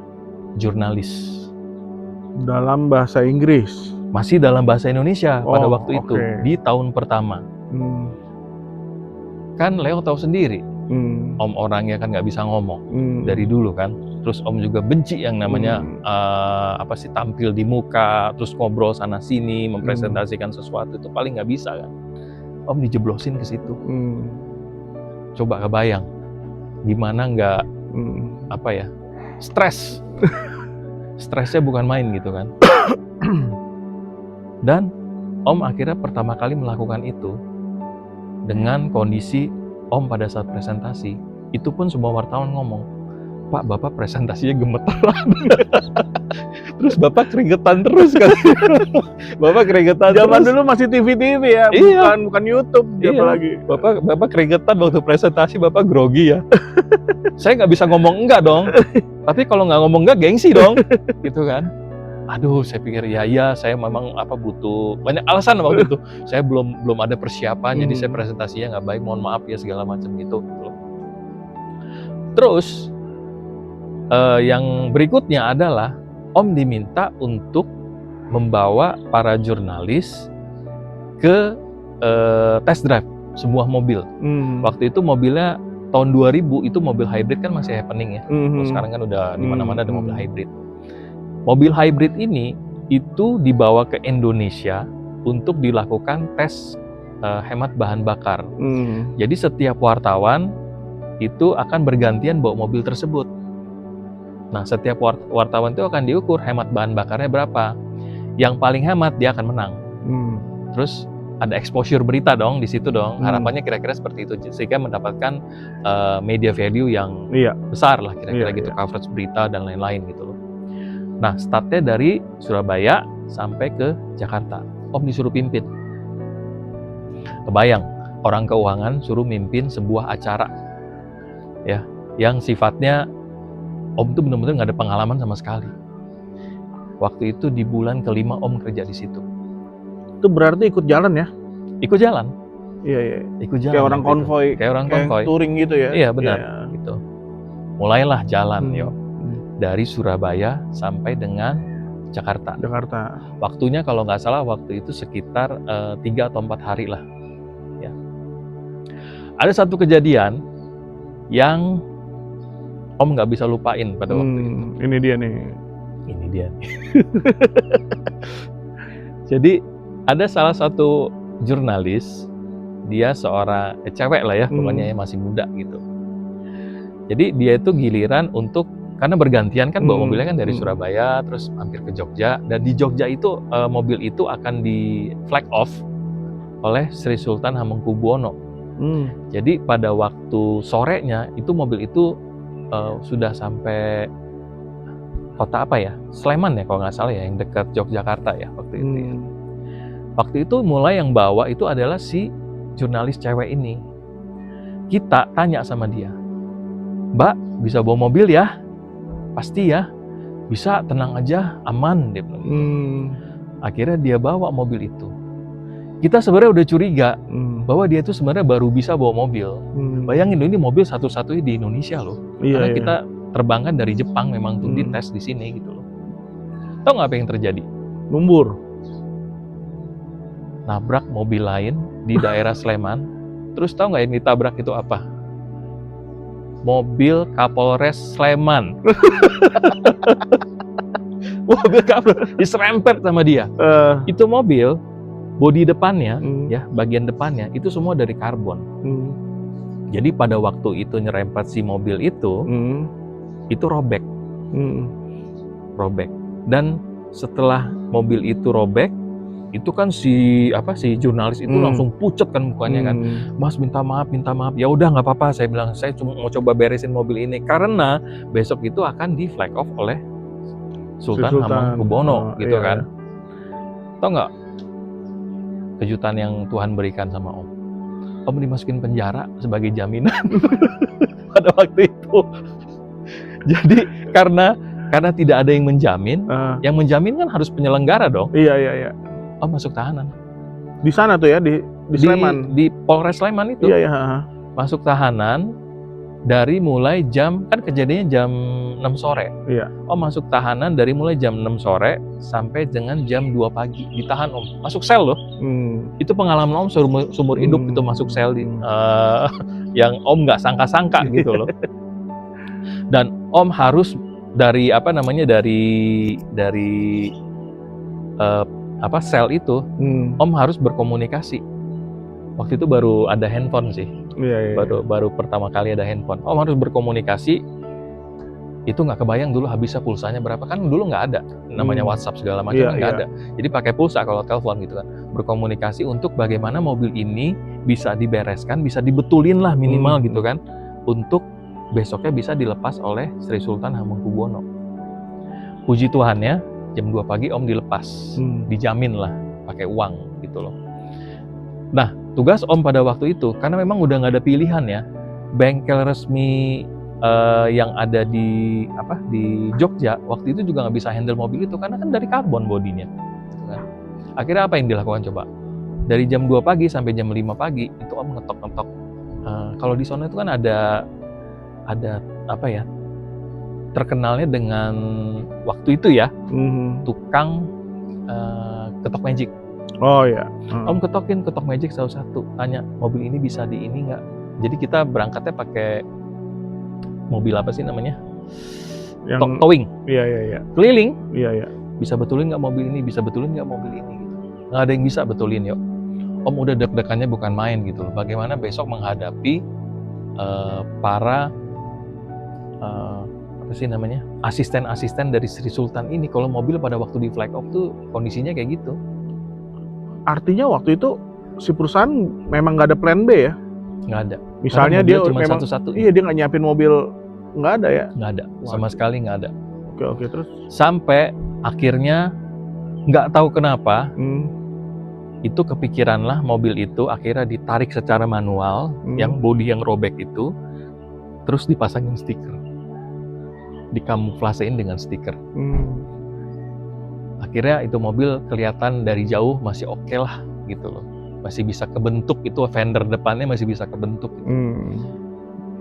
jurnalis. Dalam bahasa Inggris? Masih dalam bahasa Indonesia pada waktu itu, di tahun pertama. Kan Leo tahu sendiri, Om orangnya kan nggak bisa ngomong dari dulu kan. Terus Om juga benci yang namanya tampil di muka, terus ngobrol sana sini, mempresentasikan sesuatu itu paling nggak bisa kan. Om dijeblosin ke situ. Coba kebayang, gimana nggak stres. Stresnya bukan main gitu kan. Dan Om akhirnya pertama kali melakukan itu dengan kondisi Om pada saat presentasi. Itu pun semua wartawan ngomong, Pak, Bapak presentasinya gemeteran. Terus Bapak keringetan terus kan. Bapak keringetan Zaman terus. dulu masih TV ya, Iya. bukan YouTube apalagi. Bapak keringetan waktu presentasi, Bapak grogi ya. Saya nggak bisa ngomong enggak dong. Tapi kalau nggak ngomong enggak, gengsi dong. Gitu kan. Aduh, saya pikir ya saya memang butuh banyak alasan waktu itu. Saya belum ada persiapan, jadi saya presentasinya nggak baik, mohon maaf ya segala macam gitu. Terus yang berikutnya adalah Om diminta untuk membawa para jurnalis ke test drive sebuah mobil. Waktu itu mobilnya tahun 2000 itu mobil hybrid kan masih happening ya. Sekarang kan udah di mana-mana ada mobil hybrid. Mobil hybrid ini itu dibawa ke Indonesia untuk dilakukan tes hemat bahan bakar. Jadi setiap wartawan itu akan bergantian bawa mobil tersebut. Nah, setiap wartawan itu akan diukur hemat bahan bakarnya berapa. Yang paling hemat dia akan menang. Terus ada exposure berita dong di situ dong. Harapannya kira-kira seperti itu sehingga mendapatkan media value yang besar lah kira-kira gitu, coverage berita dan lain-lain gitu loh. Nah, startnya dari Surabaya sampai ke Jakarta. Om disuruh pimpin. Kebayang, orang keuangan suruh mimpin sebuah acara ya, yang sifatnya Om tuh benar-benar nggak ada pengalaman sama sekali. Waktu itu di bulan kelima Om kerja di situ. Itu berarti ikut jalan ya? Ikut jalan. Iya. Ikut jalan. Kayak orang konvoy. Kayak orang konvoy. Touring gitu ya? Iya benar. Gitu. Mulailah jalan dari Surabaya sampai dengan Jakarta. Waktunya kalau nggak salah waktu itu sekitar 3 atau 4 hari lah. Ya. Ada satu kejadian yang Om nggak bisa lupain pada waktu itu. Ini dia nih. Jadi ada salah satu jurnalis, dia seorang cewek lah ya, pokoknya masih muda gitu. Jadi dia itu giliran untuk, karena bergantian kan bawa mobilnya kan dari Surabaya, terus mampir ke Jogja, dan di Jogja itu mobil itu akan di flag off oleh Sri Sultan Hamengkubuwono. Jadi pada waktu sorenya itu mobil itu sudah sampai kota apa ya? Sleman ya kalau nggak salah ya, yang dekat Yogyakarta ya waktu itu ya. Waktu itu mulai yang bawa itu adalah si jurnalis cewek ini. Kita tanya sama dia, Mbak bisa bawa mobil ya? Pasti ya? Bisa, tenang aja, aman dia bilang. Akhirnya dia bawa mobil itu. Kita sebenarnya udah curiga bahwa dia itu sebenarnya baru bisa bawa mobil. Bayangin ini mobil satu-satunya di Indonesia loh. Karena kita terbangkan dari Jepang memang tuh dites di sini gitu loh. Tahu nggak apa yang terjadi? Lumbur. Nabrak mobil lain di daerah Sleman. Terus tahu nggak yang ditabrak itu apa? Mobil Kapolres Sleman. Mobil Kapolres diserempet sama dia. Itu mobil, bodi depannya, ya bagian depannya itu semua dari karbon. Jadi pada waktu itu nyerempet si mobil itu robek. Robek. Dan setelah mobil itu robek, itu kan si jurnalis itu langsung pucet kan mukanya kan. Mas minta maaf. Ya udah nggak apa-apa, saya bilang saya cuma mau coba beresin mobil ini karena besok itu akan di flag off oleh Sultan Hamengkubuwono gitu kan. Tahu nggak kejutan yang Tuhan berikan sama Om? Om dimasukin penjara sebagai jaminan pada waktu itu. Jadi karena tidak ada yang menjamin, yang menjamin kan harus penyelenggara dong. Iya. Om masuk tahanan. Di sana tuh ya, di Sleman. Di Polres Sleman itu. Iya. Masuk tahanan dari mulai jam, kan kejadiannya jam 6 sore. Iya. Om masuk tahanan dari mulai jam 6 sore sampai dengan jam 2 pagi. Ditahan Om. Masuk sel loh. Itu pengalaman Om seumur hidup itu masuk sel yang Om nggak sangka-sangka gitu loh. Dan Om harus dari sel itu, Om harus berkomunikasi. Waktu itu baru ada handphone sih. Iya. Baru pertama kali ada handphone. Om harus berkomunikasi. Itu nggak kebayang dulu habisnya pulsanya berapa, kan dulu nggak ada namanya WhatsApp segala macam, nggak ada. Jadi pakai pulsa kalau telepon gitu kan. Berkomunikasi untuk bagaimana mobil ini bisa dibereskan, bisa dibetulin lah minimal gitu kan, untuk besoknya bisa dilepas oleh Sri Sultan Hamengkubuwono. Puji Tuhannya jam 2 pagi Om dilepas, dijamin lah pakai uang gitu loh. Nah, tugas Om pada waktu itu, karena memang udah nggak ada pilihan ya, bengkel resmi yang ada di Jogja waktu itu juga nggak bisa handle mobil itu karena kan dari karbon bodinya. Gitu kan. Akhirnya apa yang dilakukan coba? Dari jam 2 pagi sampai jam 5 pagi itu Om ngetok-ngetok. Kalau di sana itu kan ada terkenalnya dengan waktu itu ya, tukang ketok magic. Oh ya. Om ketokin ketok magic satu-satu, tanya mobil ini bisa di ini nggak. Jadi kita berangkatnya pakai mobil apa sih namanya? Yang towing. Iya. Keliling. Iya. Bisa betulin nggak mobil ini? Bisa betulin nggak mobil ini? Gitu. Nggak ada yang bisa betulin yuk. Om udah deg-degannya bukan main gitu loh. Bagaimana besok menghadapi para asisten-asisten dari Sri Sultan ini kalau mobil pada waktu di flag off tuh kondisinya kayak gitu. Artinya waktu itu si perusahaan memang nggak ada plan B ya? Nggak ada. Misalnya dia cuma memang satu-satu. Iya, dia nggak nyiapin mobil, nggak ada ya? Nggak ada, sama sekali nggak ada. Oke, terus? Sampai akhirnya nggak tahu kenapa itu kepikiranlah mobil itu akhirnya ditarik secara manual, yang bodi yang robek itu, terus dipasangin stiker, dikamuflasein dengan stiker. Akhirnya itu mobil kelihatan dari jauh masih oke lah gitu loh, masih bisa kebentuk, itu fender depannya masih bisa kebentuk gitu.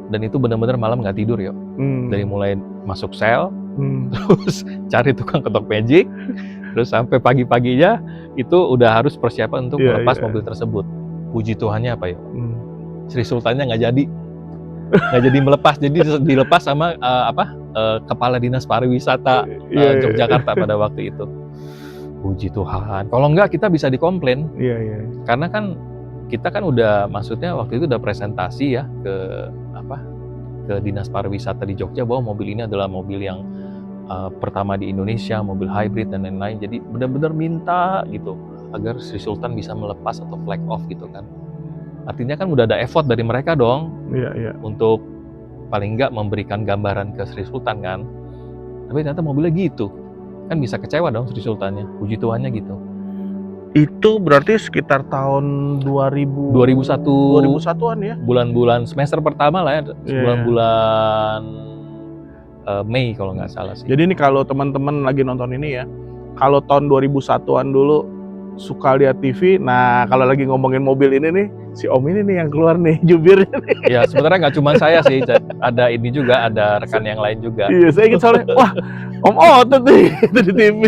Dan itu benar-benar malam nggak tidur ya, dari mulai masuk sel, terus cari tukang ketok magic, terus sampai pagi-paginya itu udah harus persiapan untuk melepas mobil tersebut. Puji Tuhannya apa ya, Sri Sultannya nggak jadi melepas, jadi dilepas sama Kepala Dinas Pariwisata Yogyakarta pada waktu itu. Puji Tuhan. Kalau enggak kita bisa dikomplain. Iya. Karena kan kita kan udah, maksudnya waktu itu udah presentasi ya ke Dinas Pariwisata di Jogja bahwa mobil ini adalah mobil yang pertama di Indonesia, mobil hybrid dan lain-lain. Jadi benar-benar minta gitu agar Sri Sultan bisa melepas atau flag off gitu kan. Artinya kan udah ada effort dari mereka dong. Iya. Untuk paling enggak memberikan gambaran ke Sri Sultan kan. Tapi ternyata mobilnya gitu. Kan bisa kecewa dong Sri Sultannya. Puji Tuhannya gitu. Itu berarti sekitar tahun 2001-an ya? Bulan-bulan semester pertama lah ya. Bulan-bulan Mei kalau nggak salah sih. Jadi ini kalau teman-teman lagi nonton ini ya, kalau tahun 2001-an dulu suka lihat TV, nah kalau lagi ngomongin mobil ini nih, si Om ini nih yang keluar nih jubirnya nih. Ya sebenarnya nggak cuma saya sih, ada ini juga, ada rekan yang lain juga. Iya, saya ingin soalnya, wah Om Otot nih itu di TV.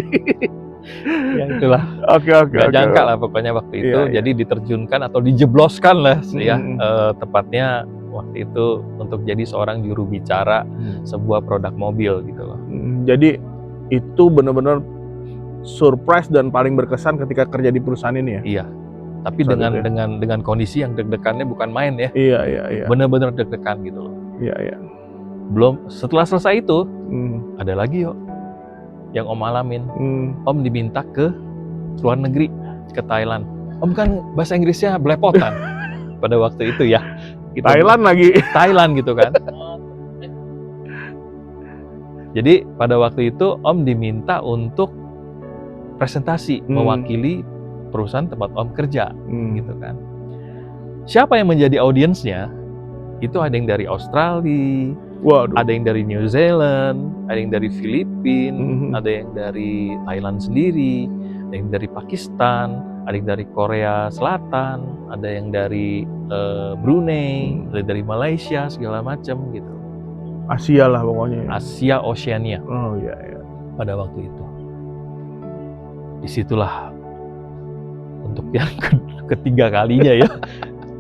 Ya itulah. Oke. Nggak nyangka lah pokoknya waktu itu. Iya. Jadi diterjunkan atau dijebloskan lah ya, Mhm. tepatnya waktu itu untuk jadi seorang juru bicara sebuah produk mobil gitu loh. Jadi itu benar-benar surprise dan paling berkesan ketika kerja di perusahaan ini ya? Iya. Tapi Saat itu ya? dengan kondisi yang deg-degannya bukan main ya. Iya. Bener-bener deg-degan gitu loh. Iya. Belum setelah selesai itu Hmm. ada lagi yo yang Om alamin. Hmm. Om diminta ke luar negeri, ke Thailand. Om kan bahasa Inggrisnya belepotan pada waktu itu ya. Gitu. Thailand lagi. Thailand gitu kan. Jadi pada waktu itu Om diminta untuk presentasi mewakili perusahaan tempat Om kerja gitu kan. Siapa yang menjadi audiensnya? Itu ada yang dari Australia, Waduh. ada yang dari New Zealand, ada yang dari Filipina, ada yang dari Thailand sendiri, ada yang dari Pakistan, ada yang dari Korea Selatan, ada yang dari Brunei, ada dari Malaysia, segala macam gitu. Asia lah pokoknya. Asia, Oceania. Oh iya. Pada waktu itu. Disitulah untuk yang ketiga kalinya ya,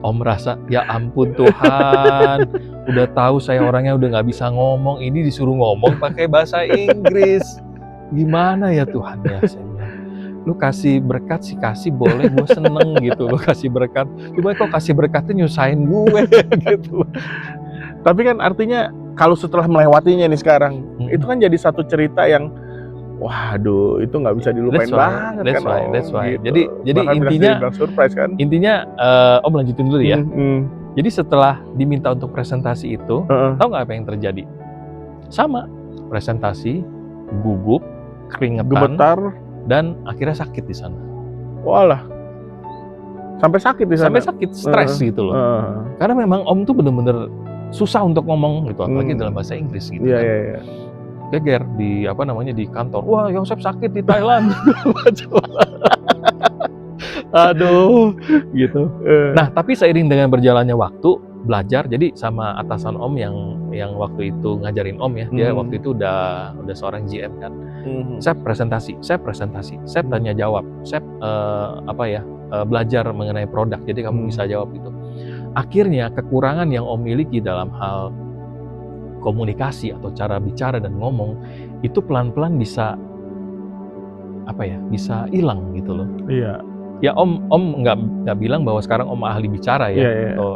Om merasa ya ampun Tuhan, udah tahu saya orangnya udah nggak bisa ngomong, ini disuruh ngomong pakai bahasa Inggris, gimana ya Tuhan ya, saya bilang, lu kasih berkat sih kasih boleh, gue seneng gitu, lu kasih berkat, cuma kok kasih berkatnya nyusahin gue gitu. Tapi kan artinya kalau setelah melewatinya nih sekarang, itu kan jadi satu cerita yang waduh, itu nggak bisa dilupain banget that's kan. That's why. Gitu. Jadi bahkan intinya surprise kan. Intinya Om lanjutin dulu ya. Jadi setelah diminta untuk presentasi itu, tahu nggak apa yang terjadi? Sama, presentasi, gugup, keringetan, gemetar, dan akhirnya sakit di sana. Walah, sampai sakit di sana. Sampai sakit, stres gitu loh. Karena memang Om tuh bener-bener susah untuk ngomong gitu, apalagi dalam bahasa Inggris gitu kan. Iya. Geger di di kantor. Wah, Yosep sakit di Thailand. Aduh, gitu. Nah, tapi seiring dengan berjalannya waktu, belajar, jadi sama atasan Om yang waktu itu ngajarin Om ya, dia waktu itu udah seorang GM kan. Saya presentasi, saya tanya jawab, saya belajar mengenai produk, jadi kamu bisa jawab gitu. Akhirnya kekurangan yang Om miliki dalam hal komunikasi atau cara bicara dan ngomong itu pelan-pelan bisa bisa hilang gitu loh. Iya. Ya Om nggak bilang bahwa sekarang Om ahli bicara ya, atau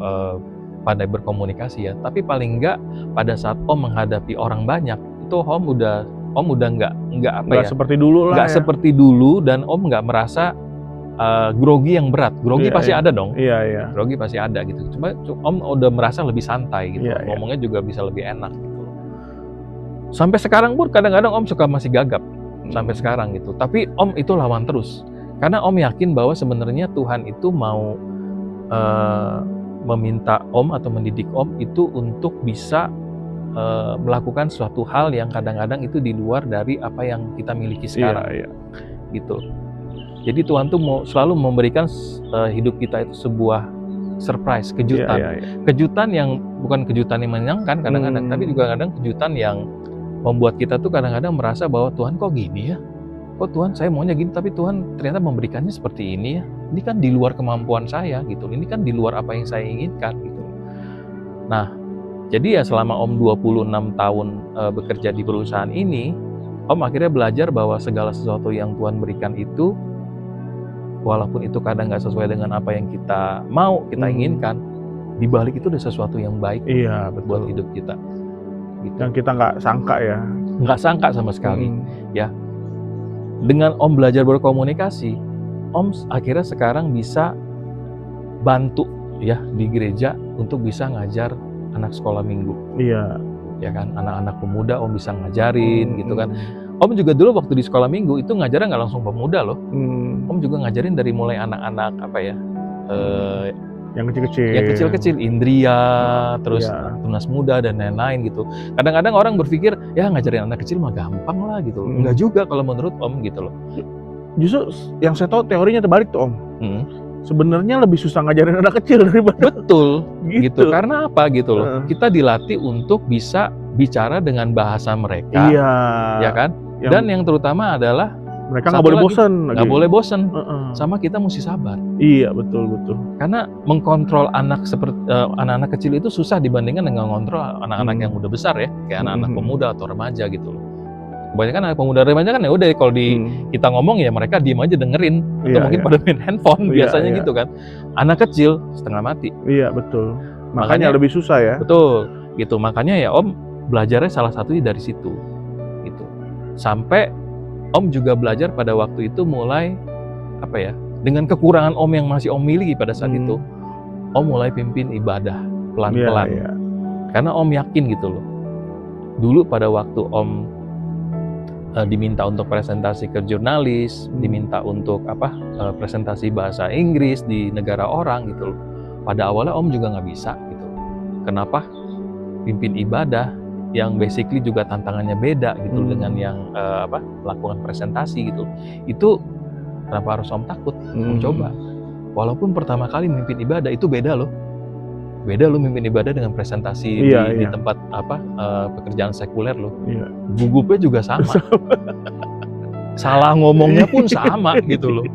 pandai berkomunikasi ya, tapi paling nggak pada saat Om menghadapi orang banyak itu Om udah nggak seperti dulu lah. Nggak seperti dulu, dan Om nggak merasa grogi yang berat. Grogi pasti ada dong. Iya. Grogi pasti ada gitu. Cuma Om udah merasa lebih santai gitu. Ngomongnya juga bisa lebih enak gitu. Sampai sekarang pun kadang-kadang Om suka masih gagap sampai sekarang gitu. Tapi Om itu lawan terus. Karena Om yakin bahwa sebenarnya Tuhan itu mau meminta Om atau mendidik Om itu untuk bisa melakukan suatu hal yang kadang-kadang itu di luar dari apa yang kita miliki sekarang. Iya. Gitu. Jadi Tuhan tuh mau selalu memberikan hidup kita itu sebuah surprise, kejutan. Iya. Kejutan yang bukan kejutan yang menyenangkan kadang-kadang, tapi juga kadang kejutan yang membuat kita tuh kadang-kadang merasa bahwa Tuhan kok gini ya? Kok Tuhan saya maunya gini, tapi Tuhan ternyata memberikannya seperti ini ya? Ini kan di luar kemampuan saya gitu. Ini kan di luar apa yang saya inginkan gitu. Nah, jadi ya selama Om 26 tahun bekerja di perusahaan ini, Om akhirnya belajar bahwa segala sesuatu yang Tuhan berikan itu, walaupun itu kadang nggak sesuai dengan apa yang kita mau, kita inginkan, di balik itu ada sesuatu yang baik buat hidup kita. Gitu. Yang kita nggak sangka ya. Nggak sangka sama sekali. Ya. Dengan Om belajar berkomunikasi, Om akhirnya sekarang bisa bantu ya di gereja untuk bisa ngajar anak sekolah minggu. Iya. Ya kan, anak-anak pemuda Om bisa ngajarin gitu kan. Om juga dulu waktu di sekolah minggu itu ngajarnya nggak langsung pemuda loh. Om juga ngajarin dari mulai anak-anak yang kecil-kecil. Yang kecil-kecil, Indria, terus tunas muda dan lain-lain gitu. Kadang-kadang orang berpikir ya ngajarin anak kecil mah gampang lah gitu. Enggak juga kalau menurut Om gitu loh. Justru yang saya tahu teorinya terbalik tuh Om. Sebenarnya lebih susah ngajarin anak kecil daripada. Betul, gitu. Karena apa gitu loh? Kita dilatih untuk bisa bicara dengan bahasa mereka, ya kan? Dan yang terutama adalah Mereka nggak Satu boleh lagi, bosen nggak lagi. boleh bosen. Heeh. Sama kita mesti sabar. Iya, betul. Karena mengkontrol anak seperti anak-anak kecil itu susah dibandingkan dengan mengontrol anak-anak yang udah besar ya, kayak anak-anak pemuda atau remaja gitu loh. Kebanyakan anak pemuda remaja kan ya udah kalau kita ngomong ya mereka diem aja dengerin atau Iya, mungkin iya. pada main handphone Iya, biasanya iya. gitu kan. Anak kecil setengah mati. Iya, betul. Makanya Makanya lebih susah ya. betul gitu. Makanya ya Om belajarnya salah satunya dari situ gitu. Sampai Om juga belajar pada waktu itu mulai apa ya? Dengan kekurangan Om yang masih Om miliki pada saat itu, Om mulai pimpin ibadah pelan-pelan. Iya. Karena Om yakin gitu loh. Dulu pada waktu Om diminta untuk presentasi ke jurnalis, diminta untuk presentasi bahasa Inggris di negara orang gitu loh. Pada awalnya Om juga nggak bisa gitu. Kenapa? Pimpin ibadah yang basically juga tantangannya beda gitu dengan yang melakukan presentasi gitu. Itu kenapa harus Om takut? Om coba. Walaupun pertama kali memimpin ibadah itu beda loh. Beda lo mimpin ibadah dengan presentasi di tempat pekerjaan sekuler lo. Iya. Gugupnya juga sama. Salah ngomongnya pun sama gitu loh.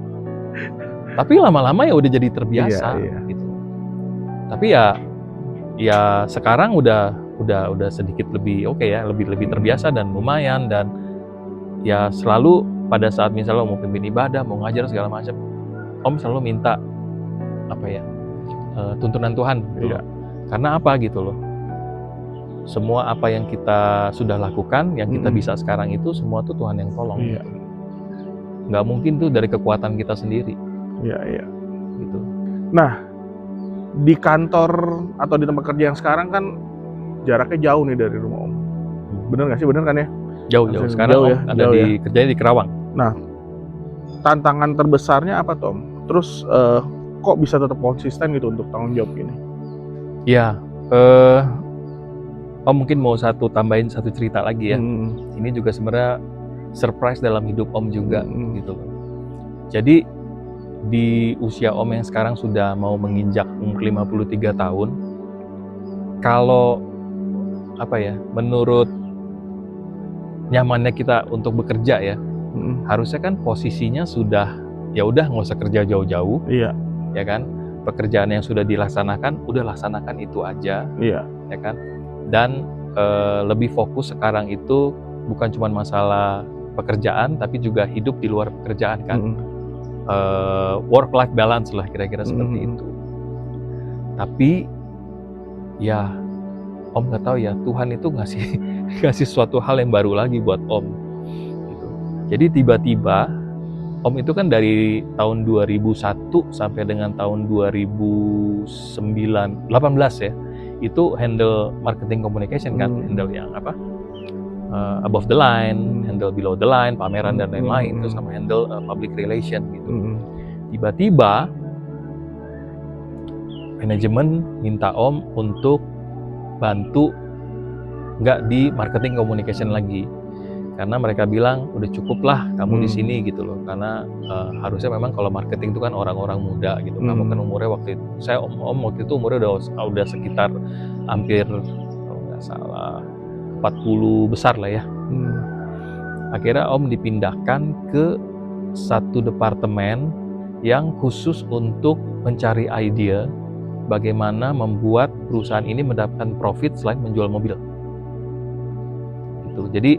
Tapi lama-lama ya udah jadi terbiasa gitu. Tapi ya sekarang udah sedikit lebih oke ya, lebih terbiasa dan lumayan, dan ya selalu pada saat misalnya mau pimpin ibadah, mau ngajar segala macam, Om selalu minta tuntunan Tuhan gitu loh. Karena apa gitu loh, semua apa yang kita sudah lakukan, yang kita bisa sekarang itu semua tuh Tuhan yang tolong. Nggak mungkin tuh dari kekuatan kita sendiri. Iya. Gitu. Nah, di kantor atau di tempat kerja yang sekarang kan jaraknya jauh nih dari rumah Om. Bener nggak sih? Bener kan ya? Jauh. Sekarang jauh Om ya, ada kerjanya di Kerawang. Nah, tantangan terbesarnya apa tuh Om? Terus kok bisa tetap konsisten gitu untuk tanggung jawab ini? Ya, Om mungkin mau tambahin satu cerita lagi ya. Ini juga sebenarnya surprise dalam hidup Om juga gitu. Jadi di usia Om yang sekarang sudah mau menginjak umur 53 tahun, kalau menurut nyamannya kita untuk bekerja ya, harusnya kan posisinya sudah ya udah nggak usah kerja jauh-jauh. Iya. Ya kan, pekerjaan yang sudah dilaksanakan udah laksanakan itu aja. Iya. Ya kan, dan lebih fokus sekarang itu bukan cuma masalah pekerjaan tapi juga hidup di luar pekerjaan kan. Work life balance lah kira-kira seperti itu. Tapi ya Om nggak tahu ya, Tuhan itu ngasih suatu hal yang baru lagi buat Om gitu. Jadi tiba-tiba Om itu kan dari tahun 2001 sampai dengan tahun 2018 ya, itu handle marketing communication kan, handle yang above the line, handle below the line, pameran dan lain-lain, terus sama handle public relation gitu. Tiba-tiba manajemen minta Om untuk bantu nggak di marketing communication lagi. Karena mereka bilang udah cukup lah kamu di sini gitu loh, karena harusnya memang kalau marketing itu kan orang-orang muda gitu. Kamu kan umurnya waktu itu, Om waktu itu umurnya udah sekitar hampir kalau nggak salah 40 besar lah ya. Akhirnya Om dipindahkan ke satu departemen yang khusus untuk mencari ide bagaimana membuat perusahaan ini mendapatkan profit selain menjual mobil. Gitu. Jadi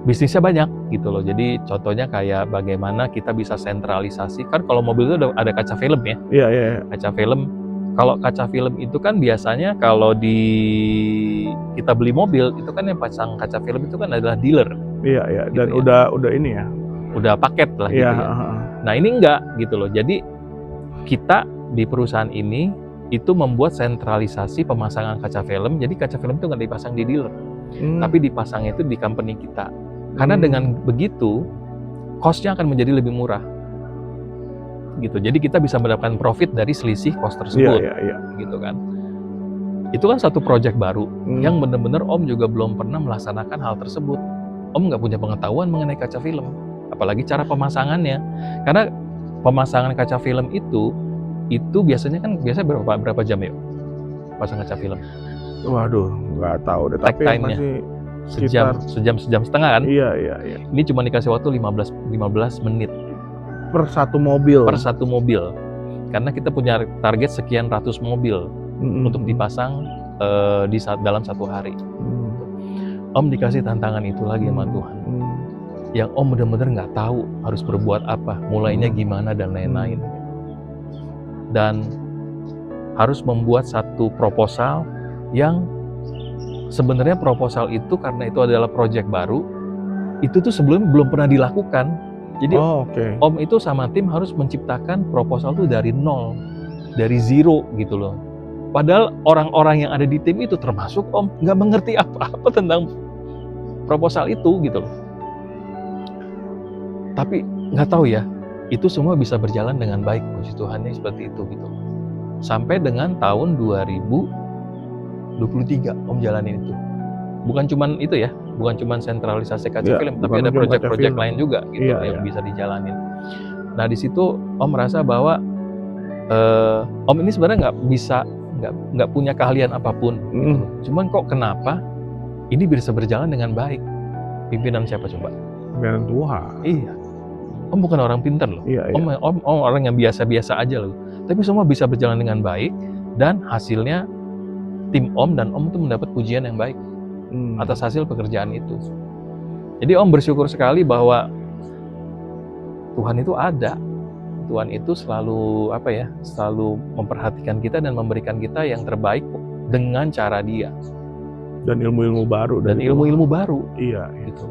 bisnisnya banyak gitu loh. Jadi contohnya kayak bagaimana kita bisa sentralisasi, kan kalau mobil itu ada kaca film ya. Iya. Kaca film. Kalau kaca film itu kan biasanya kalau kita beli mobil itu kan yang pasang kaca film itu kan adalah dealer. Iya. Gitu Dan ya. udah ini ya. Udah paket lah gitu ya. Nah ini enggak gitu loh. Jadi kita di perusahaan ini itu membuat sentralisasi pemasangan kaca film. Jadi kaca film itu nggak dipasang di dealer, tapi dipasangnya itu di company kita. Karena dengan begitu, cost-nya akan menjadi lebih murah. Gitu. Jadi kita bisa mendapatkan profit dari selisih cost tersebut. Iya. Gitu kan. Itu kan satu project baru yang benar-benar Om juga belum pernah melaksanakan hal tersebut. Om nggak punya pengetahuan mengenai kaca film, apalagi cara pemasangannya. Karena pemasangan kaca film itu biasanya berapa jam ya pasang kaca film? Waduh, nggak tahu deh. Tapi masih sejam setengah kan? Iya. Ini cuma dikasih waktu 15 menit Per satu mobil. Karena kita punya target sekian ratus mobil untuk dipasang dalam satu hari. Om dikasih tantangan itu lagi sama Tuhan. Yang Om benar-benar nggak tahu harus berbuat apa, mulainya gimana dan lain-lain. Dan harus membuat satu proposal yang sebenarnya proposal itu karena itu adalah proyek baru, itu tuh sebelumnya belum pernah dilakukan. Jadi Om itu sama tim harus menciptakan proposal tuh dari nol, dari zero gitu loh. Padahal orang-orang yang ada di tim itu termasuk Om nggak mengerti apa-apa tentang proposal itu gitu loh. Tapi nggak tahu ya, itu semua bisa berjalan dengan baik, puji Tuhannya seperti itu gitu. Sampai dengan tahun 2023 Om jalanin itu. Bukan cuman itu ya, bukan cuman sentralisasi kaca film, tapi ada proyek-proyek lain juga gitu yang bisa dijalanin. Nah di situ Om merasa bahwa Om ini sebenarnya nggak punya keahlian apapun. Gitu. Cuman kok kenapa ini bisa berjalan dengan baik? Pimpinan siapa coba? Pimpinan Tuhan. Iya. Om bukan orang pintar loh. Om orang yang biasa-biasa aja loh. Tapi semua bisa berjalan dengan baik dan hasilnya tim Om dan Om itu mendapat pujian yang baik atas hasil pekerjaan itu. Jadi Om bersyukur sekali bahwa Tuhan itu ada. Tuhan itu selalu selalu memperhatikan kita dan memberikan kita yang terbaik dengan cara Dia. Dan ilmu-ilmu baru. Iya. Gitu.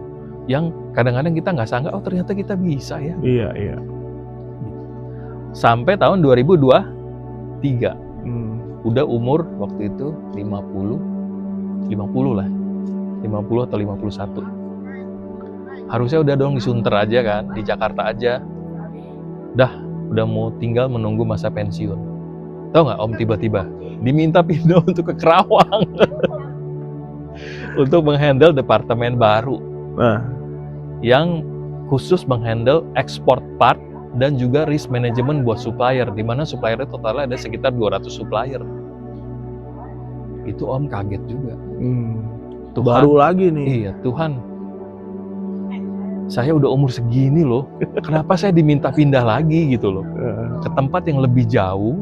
Yang kadang-kadang kita nggak sangka, oh ternyata kita bisa ya. Iya. Sampai tahun 2023, udah umur waktu itu 50 atau 51. Harusnya udah dong disunter aja kan, di Jakarta aja. Udah mau tinggal menunggu masa pensiun. Tahu nggak Om tiba-tiba diminta pindah untuk ke Kerawang untuk menghandle departemen baru. Yang khusus menghandle ekspor part dan juga risk management buat supplier, di mana supplier totalnya ada sekitar 200 supplier. Itu Om kaget juga. Tuhan, baru lagi nih. Iya, Tuhan. Saya udah umur segini loh, kenapa saya diminta pindah lagi gitu loh. Ke tempat yang lebih jauh,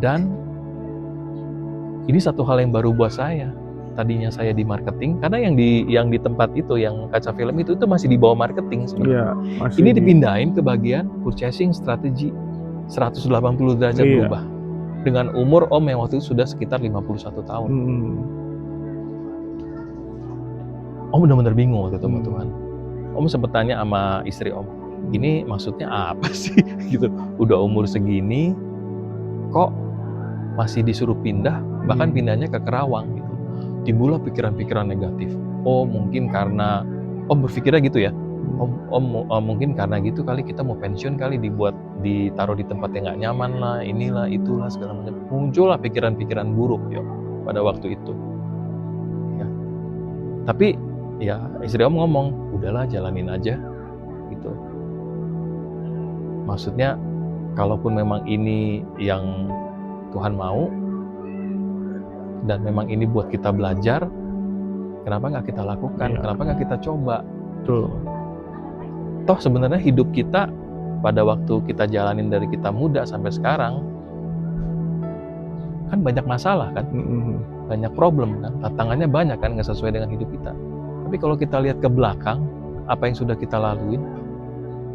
dan ini satu hal yang baru buat saya. Tadinya saya di marketing, karena yang di tempat itu, yang kaca film itu masih di bawah marketing sebenarnya. Ini dipindahin ke bagian purchasing strategi, 180 derajat berubah. Dengan umur Om yang waktu itu sudah sekitar 51 tahun. Om benar-benar bingung waktu itu sama Tuhan. Om sempat tanya sama istri Om, ini maksudnya apa sih? Gitu. Udah umur segini, kok masih disuruh pindah, bahkan pindahnya ke Kerawang gitu. Timbullah pikiran-pikiran negatif. Oh mungkin karena Om berpikirnya gitu ya. Om mungkin karena gitu kali kita mau pensiun kali, ditaruh di tempat yang nggak nyaman lah, inilah itulah segala macam. Muncullah pikiran-pikiran buruk ya pada waktu itu. Ya. Tapi ya istri Om ngomong, udahlah jalanin aja gitu. Maksudnya kalaupun memang ini yang Tuhan mau, dan memang ini buat kita belajar, kenapa nggak kita lakukan? Kenapa nggak kita coba? Betul. Toh sebenarnya hidup kita pada waktu kita jalanin dari kita muda sampai sekarang, kan banyak masalah kan, banyak problem kan, tantangannya banyak kan, nggak sesuai dengan hidup kita. Tapi kalau kita lihat ke belakang, apa yang sudah kita laluin,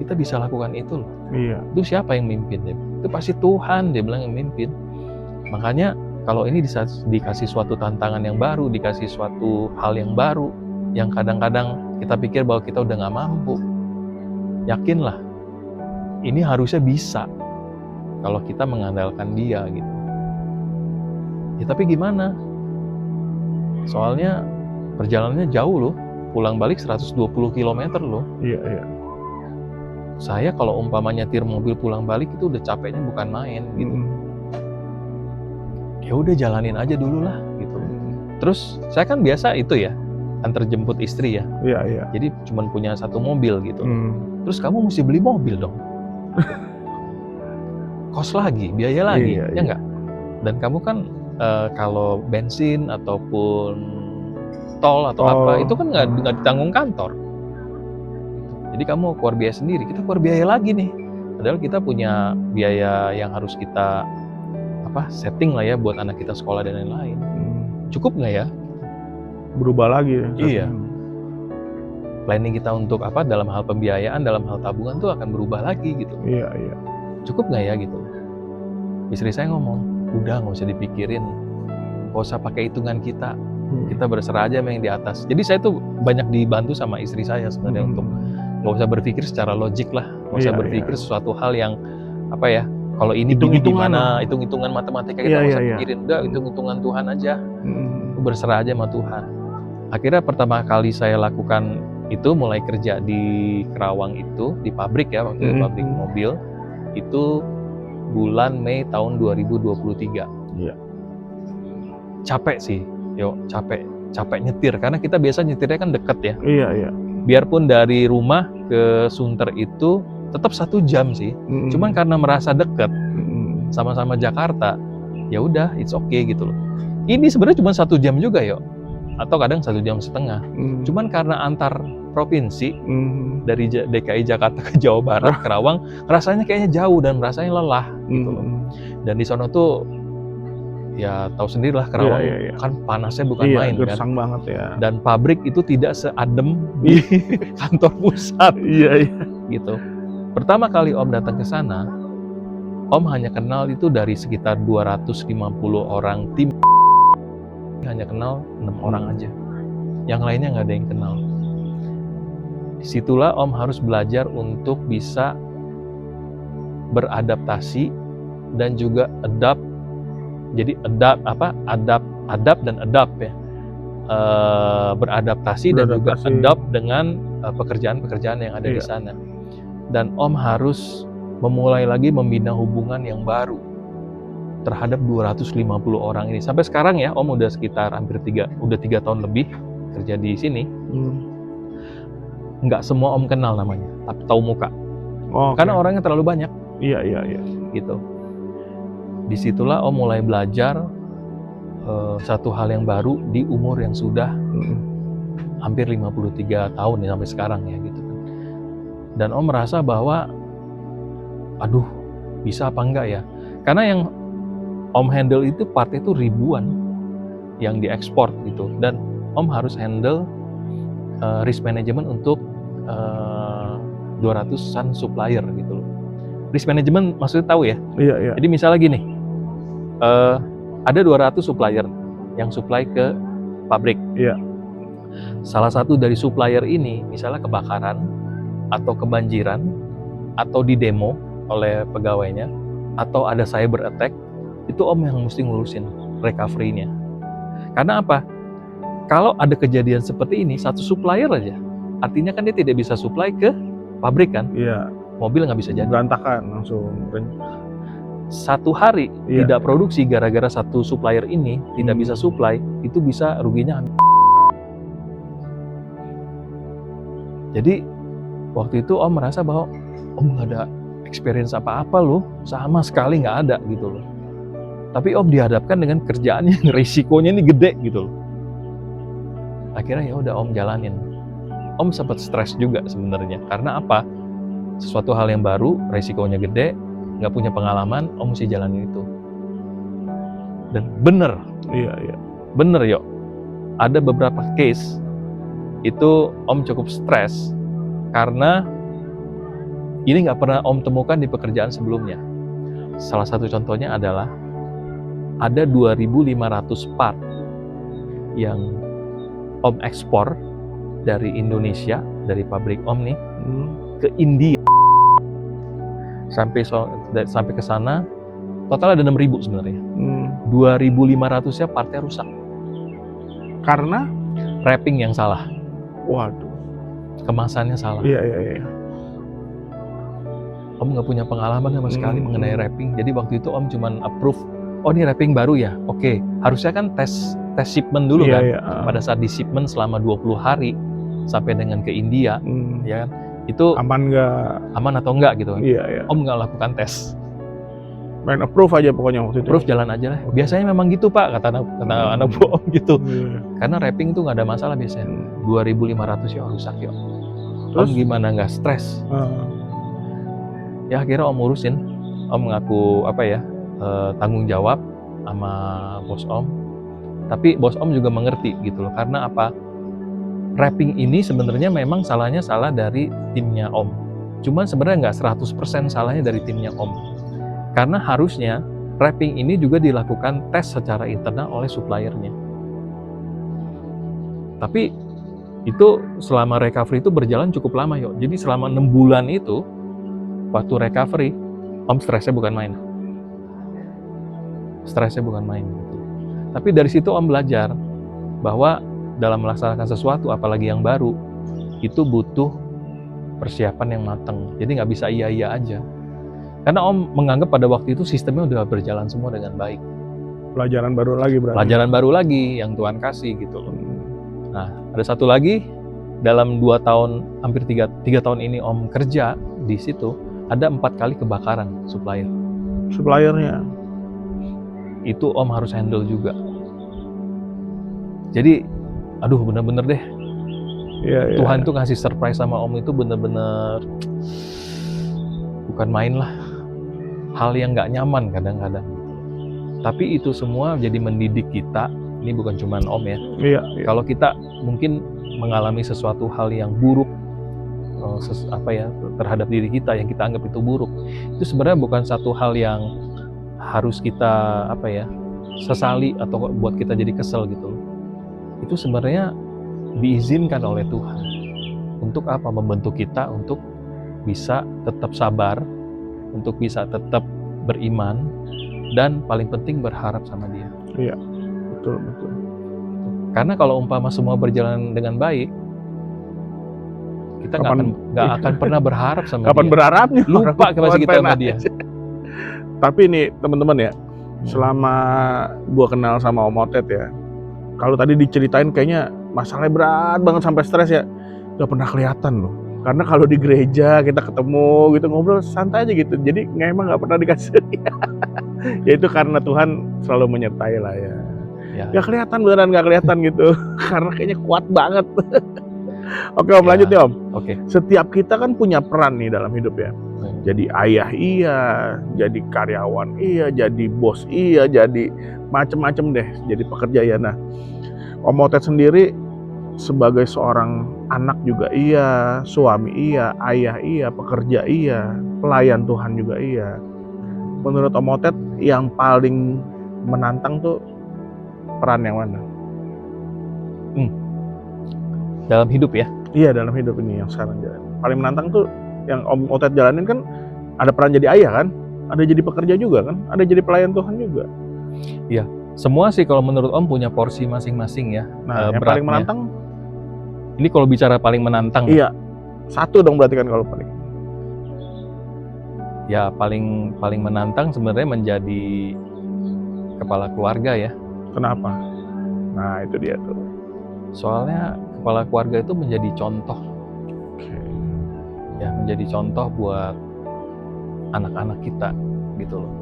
kita bisa lakukan itu loh. Iya. Itu siapa yang mimpin? Itu pasti Tuhan, dia bilang yang mimpin. Makanya kalau ini dikasih suatu tantangan yang baru, dikasih suatu hal yang baru, yang kadang-kadang kita pikir bahwa kita udah nggak mampu, yakinlah, ini harusnya bisa kalau kita mengandalkan Dia gitu. Ya tapi gimana? Soalnya perjalanannya jauh loh, pulang balik 120 km loh. Iya. Saya kalau umpamanya nyetir mobil pulang balik itu udah capeknya bukan main gitu. Ya udah jalanin aja dulu lah gitu. Terus saya kan biasa itu ya, antar jemput istri ya. Iya. Jadi cuma punya satu mobil gitu. Terus kamu mesti beli mobil dong. Kos lagi, biaya lagi, ya enggak? Dan kamu kan kalau bensin ataupun tol atau Oh. apa, itu kan nggak ditanggung kantor. Jadi kamu keluar biaya sendiri, kita keluar biaya lagi nih. Padahal kita punya biaya yang harus kita setting lah ya buat anak kita sekolah dan lain-lain. Cukup nggak ya? Berubah lagi ya. Iya. Planning kita untuk dalam hal pembiayaan, dalam hal tabungan tuh akan berubah lagi gitu. Iya. Cukup nggak ya gitu. Istri saya ngomong, udah nggak usah dipikirin, nggak usah pakai hitungan kita berserah aja sama yang di atas. Jadi saya tuh banyak dibantu sama istri saya sebenarnya untuk nggak usah berpikir secara logik lah, nggak usah berpikir sesuatu hal yang kalau ini gimana, hitung-hitungan matematika kita nggak usah pikirin, udah hitung-hitungan Tuhan aja, berserah aja sama Tuhan. Akhirnya pertama kali saya lakukan itu mulai kerja di Kerawang itu, di pabrik ya, waktu itu pabrik mobil, itu bulan Mei tahun 2023. Iya. Capek sih, capek nyetir, karena kita biasa nyetirnya kan deket ya. Iya. Biarpun dari rumah ke Sunter itu tetap 1 jam sih, cuman karena merasa deket, sama-sama Jakarta, ya udah, it's okay gitu loh. Ini sebenarnya cuma 1 jam juga atau kadang 1 jam setengah. Cuman karena antar provinsi dari DKI Jakarta ke Jawa Barat, Kerawang, rasanya kayaknya jauh dan rasanya lelah gitu loh. Dan di sono tuh ya tahu sendirilah Kerawang kan panasnya bukan main kan. Gersang banget ya. Dan pabrik itu tidak seadem di kantor pusat. Iya. Gitu. Pertama kali Om datang ke sana, Om hanya kenal itu dari sekitar 250 orang tim, hanya kenal 6 orang aja. Yang lainnya nggak ada yang kenal. Disitulah Om harus belajar untuk bisa beradaptasi dan juga adapt. Jadi adapt dan adapt ya. Beradaptasi dan juga adapt dengan pekerjaan-pekerjaan yang ada di sana. Dan Om harus memulai lagi membina hubungan yang baru terhadap 250 orang ini. Sampai sekarang ya, Om udah sekitar hampir 3 tahun lebih kerja di sini. Nggak semua Om kenal namanya, tapi tahu muka. Karena orangnya terlalu banyak. Iya. Gitu. Disitulah Om mulai belajar satu hal yang baru di umur yang sudah hampir 53 tahun ya sampai sekarang ya gitu kan. Dan Om merasa bahwa aduh, bisa apa enggak ya? Karena yang Om handle itu part itu ribuan yang diekspor gitu, dan Om harus handle risk management untuk 200-an supplier gitu loh. Risk management maksudnya tahu ya? Iya. Jadi misalnya gini, ada 200 supplier yang supply ke pabrik. Iya. Salah satu dari supplier ini misalnya kebakaran atau kebanjiran atau di demo oleh pegawainya atau ada cyber attack, itu Om yang mesti ngurusin recovery-nya. Karena apa? Kalau ada kejadian seperti ini, satu supplier aja, artinya kan dia tidak bisa supply ke pabrik kan? Iya. Mobil nggak bisa jadi. Berantakan langsung. 1 hari tidak produksi gara-gara satu supplier ini tidak bisa supply, itu bisa ruginya. Jadi waktu itu Om merasa bahwa Om nggak ada experience apa-apa loh, sama sekali nggak ada gitu loh. Tapi Om dihadapkan dengan kerjaan yang risikonya ini gede gitu loh. Akhirnya ya udah Om jalanin. Om sempat stres juga sebenarnya, karena apa? Sesuatu hal yang baru, risikonya gede, nggak punya pengalaman, Om mesti jalanin itu. Dan bener. Iya. Bener ada beberapa case itu Om cukup stres karena ini nggak pernah Om temukan di pekerjaan sebelumnya. Salah satu contohnya adalah ada 2.500 part yang Om ekspor dari Indonesia, dari pabrik Om nih, ke India. Sampai ke sana total ada 6.000 sebenarnya. 2.500-nya partnya rusak. Karena wrapping yang salah. Waduh. Kemasannya salah. Iya. Om nggak punya pengalaman sama sekali mengenai wrapping. Jadi waktu itu Om cuman approve, oh ini wrapping baru ya? Oke. Harusnya kan tes shipment dulu kan? Pada saat di shipment selama 20 hari sampai dengan ke India, ya kan? Itu aman atau enggak gitu kan? Iya. Om nggak lakukan tes. Main approve aja pokoknya waktu itu. Proof jalan aja lah. Biasanya memang gitu Pak, kata anak Bu Om gitu. Karena wrapping tuh nggak ada masalah biasanya. 2.500 ya rusak ya. Om Terus? gimana nggak stres? Ya akhirnya Om urusin. Om ngaku tanggung jawab sama bos Om. Tapi bos Om juga mengerti gitu loh. Karena apa? Wrapping ini sebenarnya memang salahnya salah dari timnya Om. Cuman sebenarnya nggak 100% salahnya dari timnya Om. Karena harusnya wrapping ini juga dilakukan tes secara internal oleh suppliernya. Tapi itu selama recovery itu berjalan cukup lama yuk. Jadi selama 6 bulan itu waktu recovery, Om stresnya bukan main. Stresnya bukan main gitu. Tapi dari situ Om belajar bahwa dalam melaksanakan sesuatu apalagi yang baru itu butuh persiapan yang matang. Jadi nggak bisa iya-iya aja. Karena Om menganggap pada waktu itu sistemnya udah berjalan semua dengan baik. Pelajaran baru lagi berarti. Pelajaran baru lagi yang Tuhan kasih gitu loh. Nah, ada satu lagi dalam 2 tahun, hampir 3 tahun ini Om kerja di situ, ada 4 kali kebakaran supplier. Suppliernya. Itu Om harus handle juga. Jadi, aduh bener-bener deh. Iya, Tuhan tuh ngasih surprise sama Om itu bener-bener bukan main lah. Hal yang nggak nyaman kadang-kadang. Tapi itu semua jadi mendidik kita. Ini bukan cuma Om ya. Iya. Kalau kita mungkin mengalami sesuatu hal yang buruk terhadap diri kita yang kita anggap itu buruk, itu sebenarnya bukan satu hal yang harus kita sesali atau buat kita jadi kesel gitu. Itu sebenarnya diizinkan oleh Tuhan untuk apa? Membentuk kita untuk bisa tetap sabar, untuk bisa tetap beriman, dan paling penting berharap sama Dia. Iya, betul. Karena kalau umpama semua berjalan dengan baik, kita nggak akan pernah berharap sama Kapan Dia. berharapnya? Lupa kasih kita sama Dia. Tapi nih teman-teman ya, selama gua kenal sama Om Otet ya, kalau tadi diceritain kayaknya masalahnya berat banget sampai stres ya, gak pernah kelihatan loh. Karena kalau di gereja kita ketemu gitu ngobrol santai aja gitu. Jadi emang nggak pernah dikasih. Ya itu karena Tuhan selalu menyertai lah ya. Gak kelihatan, beneran gak kelihatan gitu. Karena kayaknya kuat banget. Oke Om, lanjut ya Om. Oke. Setiap kita kan punya peran nih dalam hidup ya. Jadi ayah iya, jadi karyawan iya, jadi bos iya, jadi macem-macem deh. Jadi pekerja ya. Nah, Om Otet sendiri sebagai seorang anak juga iya, suami iya, ayah iya, pekerja iya, pelayan Tuhan juga iya. Menurut Om Otet yang paling menantang tuh peran yang mana? Dalam hidup ya? Iya, dalam hidup ini yang sekarang jalan. Paling menantang tuh yang Om Otet jalanin kan ada peran jadi ayah kan, ada jadi pekerja juga kan, ada jadi pelayan Tuhan juga. Iya, semua sih kalau menurut Om punya porsi masing-masing ya. Nah, yang paling menantang? Ini kalau bicara paling menantang. Iya, satu dong berarti kan kalau paling. Ya paling menantang sebenarnya menjadi kepala keluarga ya. Kenapa? Nah itu dia tuh. Soalnya kepala keluarga itu menjadi contoh. Ya menjadi contoh buat anak-anak kita gitu loh.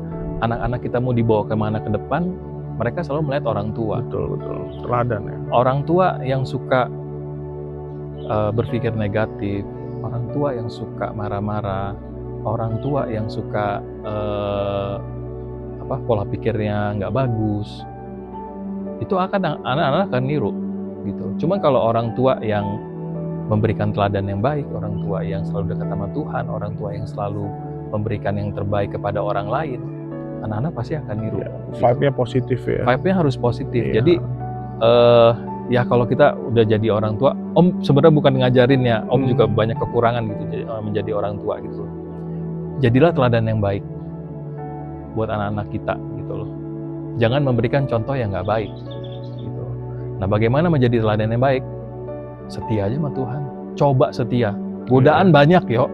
Anak-anak kita mau dibawa kemana ke depan, mereka selalu melihat orang tua. Betul, teladan ya. Orang tua yang suka berpikir negatif, orang tua yang suka marah-marah, orang tua yang suka pola pikirnya nggak bagus, itu anak-anak akan niru gitu. Cuma kalau orang tua yang memberikan teladan yang baik, orang tua yang selalu dekat sama Tuhan, orang tua yang selalu memberikan yang terbaik kepada orang lain, anak-anak pasti akan niru. Ya, vibe-nya positif ya. Vibe-nya harus positif. Iya. Jadi ya kalau kita udah jadi orang tua, Om sebenarnya bukan ngajarin ya, Om juga banyak kekurangan gitu menjadi orang tua gitu. Jadilah teladan yang baik buat anak-anak kita gitu loh. Jangan memberikan contoh yang nggak baik gitu. Nah bagaimana menjadi teladan yang baik? Setia aja sama Tuhan. Coba setia. Godaan banyak yo.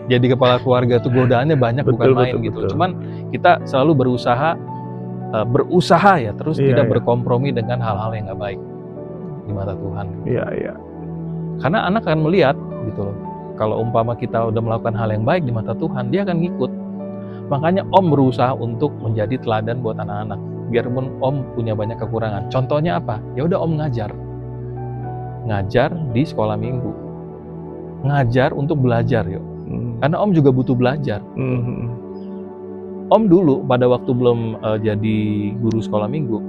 Jadi kepala keluarga tuh godaannya banyak, bukan main gitu. Betul. Cuman kita selalu berusaha ya, terus tidak berkompromi dengan hal-hal yang nggak baik di mata Tuhan. Iya. Karena anak akan melihat gitu loh. Kalau umpama kita udah melakukan hal yang baik di mata Tuhan, dia akan ngikut. Makanya Om berusaha untuk menjadi teladan buat anak-anak. Biarpun Om punya banyak kekurangan. Contohnya apa? Ya udah Om ngajar. Ngajar di sekolah minggu. Ngajar untuk belajar yuk. Karena Om juga butuh belajar. Om dulu pada waktu belum jadi guru sekolah minggu,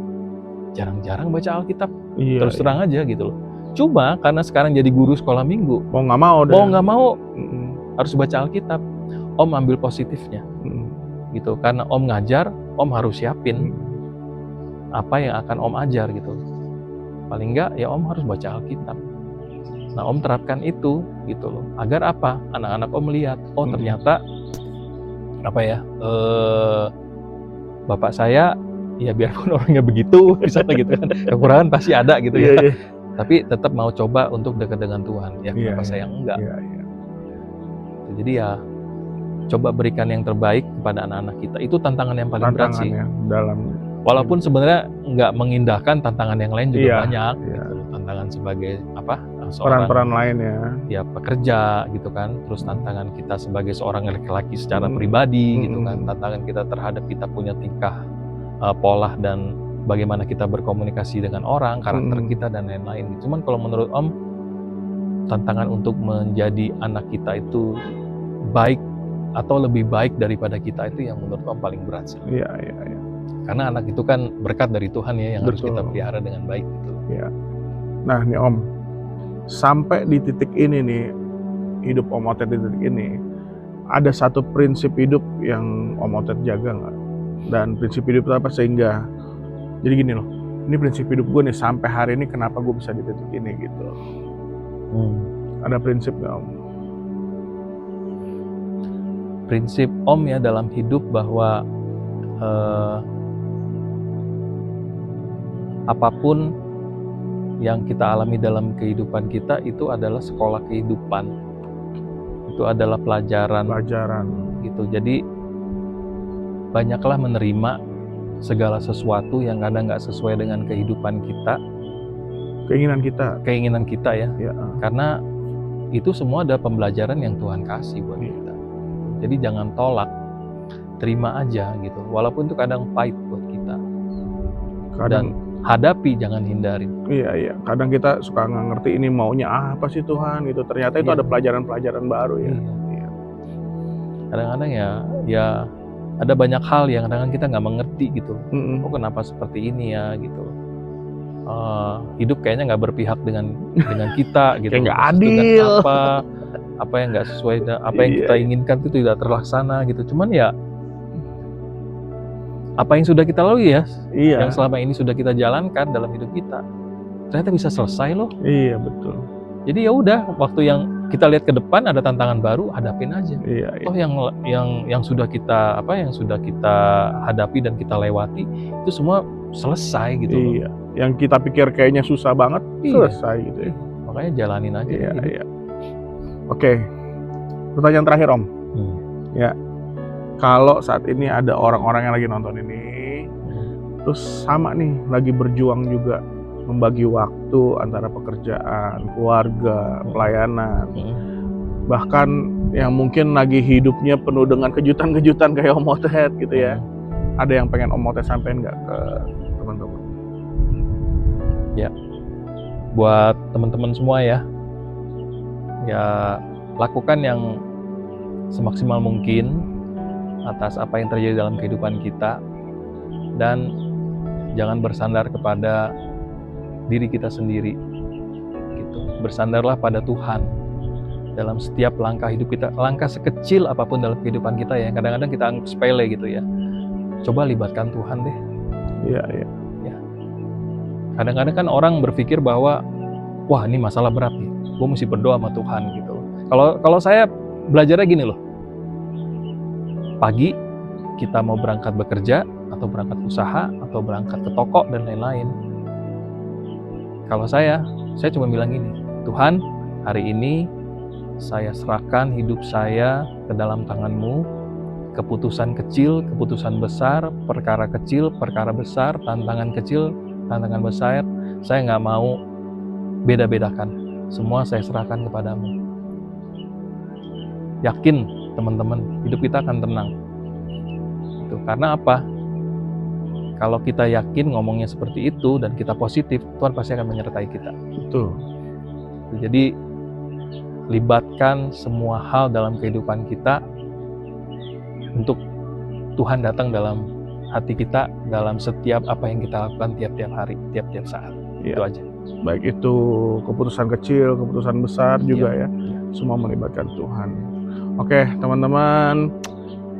jarang-jarang baca Alkitab. Iya, Terus terang aja gitu loh. Cuma karena sekarang jadi guru sekolah minggu, mau nggak mau deh. mau nggak mau harus baca Alkitab. Om ambil positifnya gitu. Karena Om ngajar, Om harus siapin apa yang akan Om ajar gitu. Paling nggak ya Om harus baca Alkitab. Nah Om terapkan itu gitu loh. Agar apa? Anak-anak Om melihat, oh ternyata apa ya, bapak saya ya biarpun orangnya begitu misalnya gitu kan, kekurangan pasti ada gitu ya. Tapi tetap mau coba untuk dekat dengan Tuhan. Ya kenapa saya enggak? Jadi ya coba berikan yang terbaik kepada anak-anak kita. Itu tantangan yang paling berat sih. Dalam Walaupun sebenarnya nggak mengindahkan tantangan yang lain juga banyak. Iya. Gitu. Tantangan sebagai apa? Seorang peran-peran lain ya pekerja gitu kan. Terus tantangan kita sebagai seorang laki-laki secara pribadi gitu kan. Tantangan kita terhadap kita punya tingkah pola dan bagaimana kita berkomunikasi dengan orang, karakter kita dan lain-lain. Cuman kalau menurut Om, tantangan untuk menjadi anak kita itu baik atau lebih baik daripada kita itu yang menurut Om paling berat sih. Iya. Karena anak itu kan berkat dari Tuhan ya yang harus kita pelihara dengan baik gitu. Iya. Nah nih Om, sampai di titik ini nih, hidup Om Otet di titik ini, ada satu prinsip hidup yang Om Otet jaga nggak? Dan prinsip hidup itu apa sehingga, jadi gini loh, ini prinsip hidup gue nih sampai hari ini kenapa gue bisa di titik ini gitu. Ada prinsip nggak Om? Prinsip Om ya dalam hidup bahwa apapun yang kita alami dalam kehidupan kita itu adalah sekolah kehidupan. Itu adalah pelajaran gitu. Jadi banyaklah menerima segala sesuatu yang kadang nggak sesuai dengan kehidupan kita, keinginan kita ya. Karena itu semua ada pembelajaran yang Tuhan kasih buat kita. Jadi jangan tolak, terima aja gitu. Walaupun itu kadang pahit buat kita. Dan hadapi, jangan hindarin. Iya. Kadang kita suka nggak ngerti ini maunya apa sih Tuhan gitu. Ternyata itu ada pelajaran-pelajaran baru ya. Iya. Kadang-kadang ya ada banyak hal yang kadang-kadang kita nggak mengerti gitu. Oh kenapa seperti ini ya gitu. Hidup kayaknya nggak berpihak dengan kita gitu. Kayak nggak adil. Apa yang nggak sesuai dengan apa yang kita inginkan itu tidak terlaksana gitu. Cuman ya apa yang sudah kita lalui ya, yang selama ini sudah kita jalankan dalam hidup kita, ternyata bisa selesai loh. Iya betul. Jadi ya udah, waktu yang kita lihat ke depan ada tantangan baru, hadapin aja. Oh yang sudah kita hadapi dan kita lewati itu semua selesai gitu loh. Yang kita pikir kayaknya susah banget selesai gitu ya. Makanya jalanin aja. Iya. Oke. Pertanyaan terakhir Om. Ya. Kalau saat ini ada orang-orang yang lagi nonton ini, terus sama nih lagi berjuang juga membagi waktu antara pekerjaan, keluarga, pelayanan, bahkan yang mungkin lagi hidupnya penuh dengan kejutan-kejutan kayak Om Otet gitu ya. Ada yang pengen Om Otet sampein nggak ke teman-teman? Ya, buat teman-teman semua ya lakukan yang semaksimal mungkin atas apa yang terjadi dalam kehidupan kita, dan jangan bersandar kepada diri kita sendiri gitu. Bersandarlah pada Tuhan dalam setiap langkah hidup kita, langkah sekecil apapun dalam kehidupan kita ya. Kadang-kadang kita anggap sepele gitu ya. Coba libatkan Tuhan deh. Iya. Ya. Kadang-kadang kan orang berpikir bahwa wah ini masalah berat nih, gue mesti berdoa sama Tuhan gitu. Kalau saya belajarnya gini loh. Pagi kita mau berangkat bekerja atau berangkat usaha atau berangkat ke toko dan lain-lain. Kalau saya cuma bilang gini, Tuhan hari ini saya serahkan hidup saya ke dalam tangan-Mu. Keputusan kecil, keputusan besar, perkara kecil, perkara besar, tantangan kecil, tantangan besar, saya nggak mau beda-bedakan. Semua saya serahkan kepadamu. Yakin teman-teman, hidup kita akan tenang. gitu. Karena apa? Kalau kita yakin ngomongnya seperti itu dan kita positif, Tuhan pasti akan menyertai kita. Betul. Jadi libatkan semua hal dalam kehidupan kita untuk Tuhan datang dalam hati kita, dalam setiap apa yang kita lakukan tiap-tiap hari, tiap-tiap saat. Iya. Itu aja. Baik itu keputusan kecil, keputusan besar juga ya. Iya. Semua melibatkan Tuhan. Oke, teman-teman,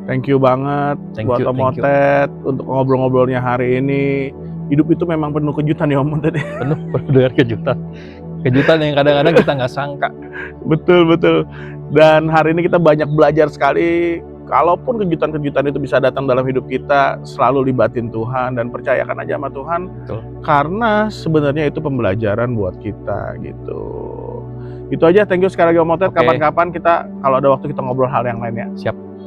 thank you banget buat Om Motet untuk ngobrol-ngobrolnya hari ini. Hidup itu memang penuh kejutan ya Om Motet. Penuh dengan kejutan. Kejutan yang kadang-kadang kita nggak sangka. Betul. Dan hari ini kita banyak belajar sekali. Kalaupun kejutan-kejutan itu bisa datang dalam hidup kita, selalu libatin Tuhan dan percayakan aja sama Tuhan. Betul. Karena sebenarnya itu pembelajaran buat kita gitu. Itu aja, thank you sekali lagi Om Motet. Kapan-kapan kita kalau ada waktu kita ngobrol hal yang lain ya.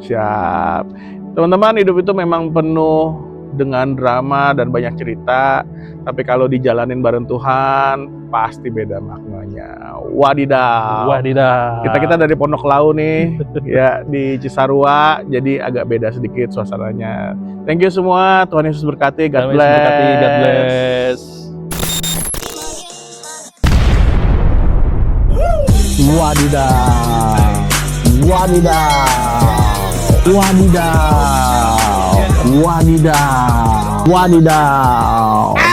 Siap. Teman-teman, hidup itu memang penuh dengan drama dan banyak cerita, tapi kalau dijalanin bareng Tuhan pasti beda maknanya. Wadidaw. Kita dari Pondok Lau nih ya di Cisarua, jadi agak beda sedikit suasananya. Thank you semua, Tuhan Yesus berkati. God bless. Wadidaw.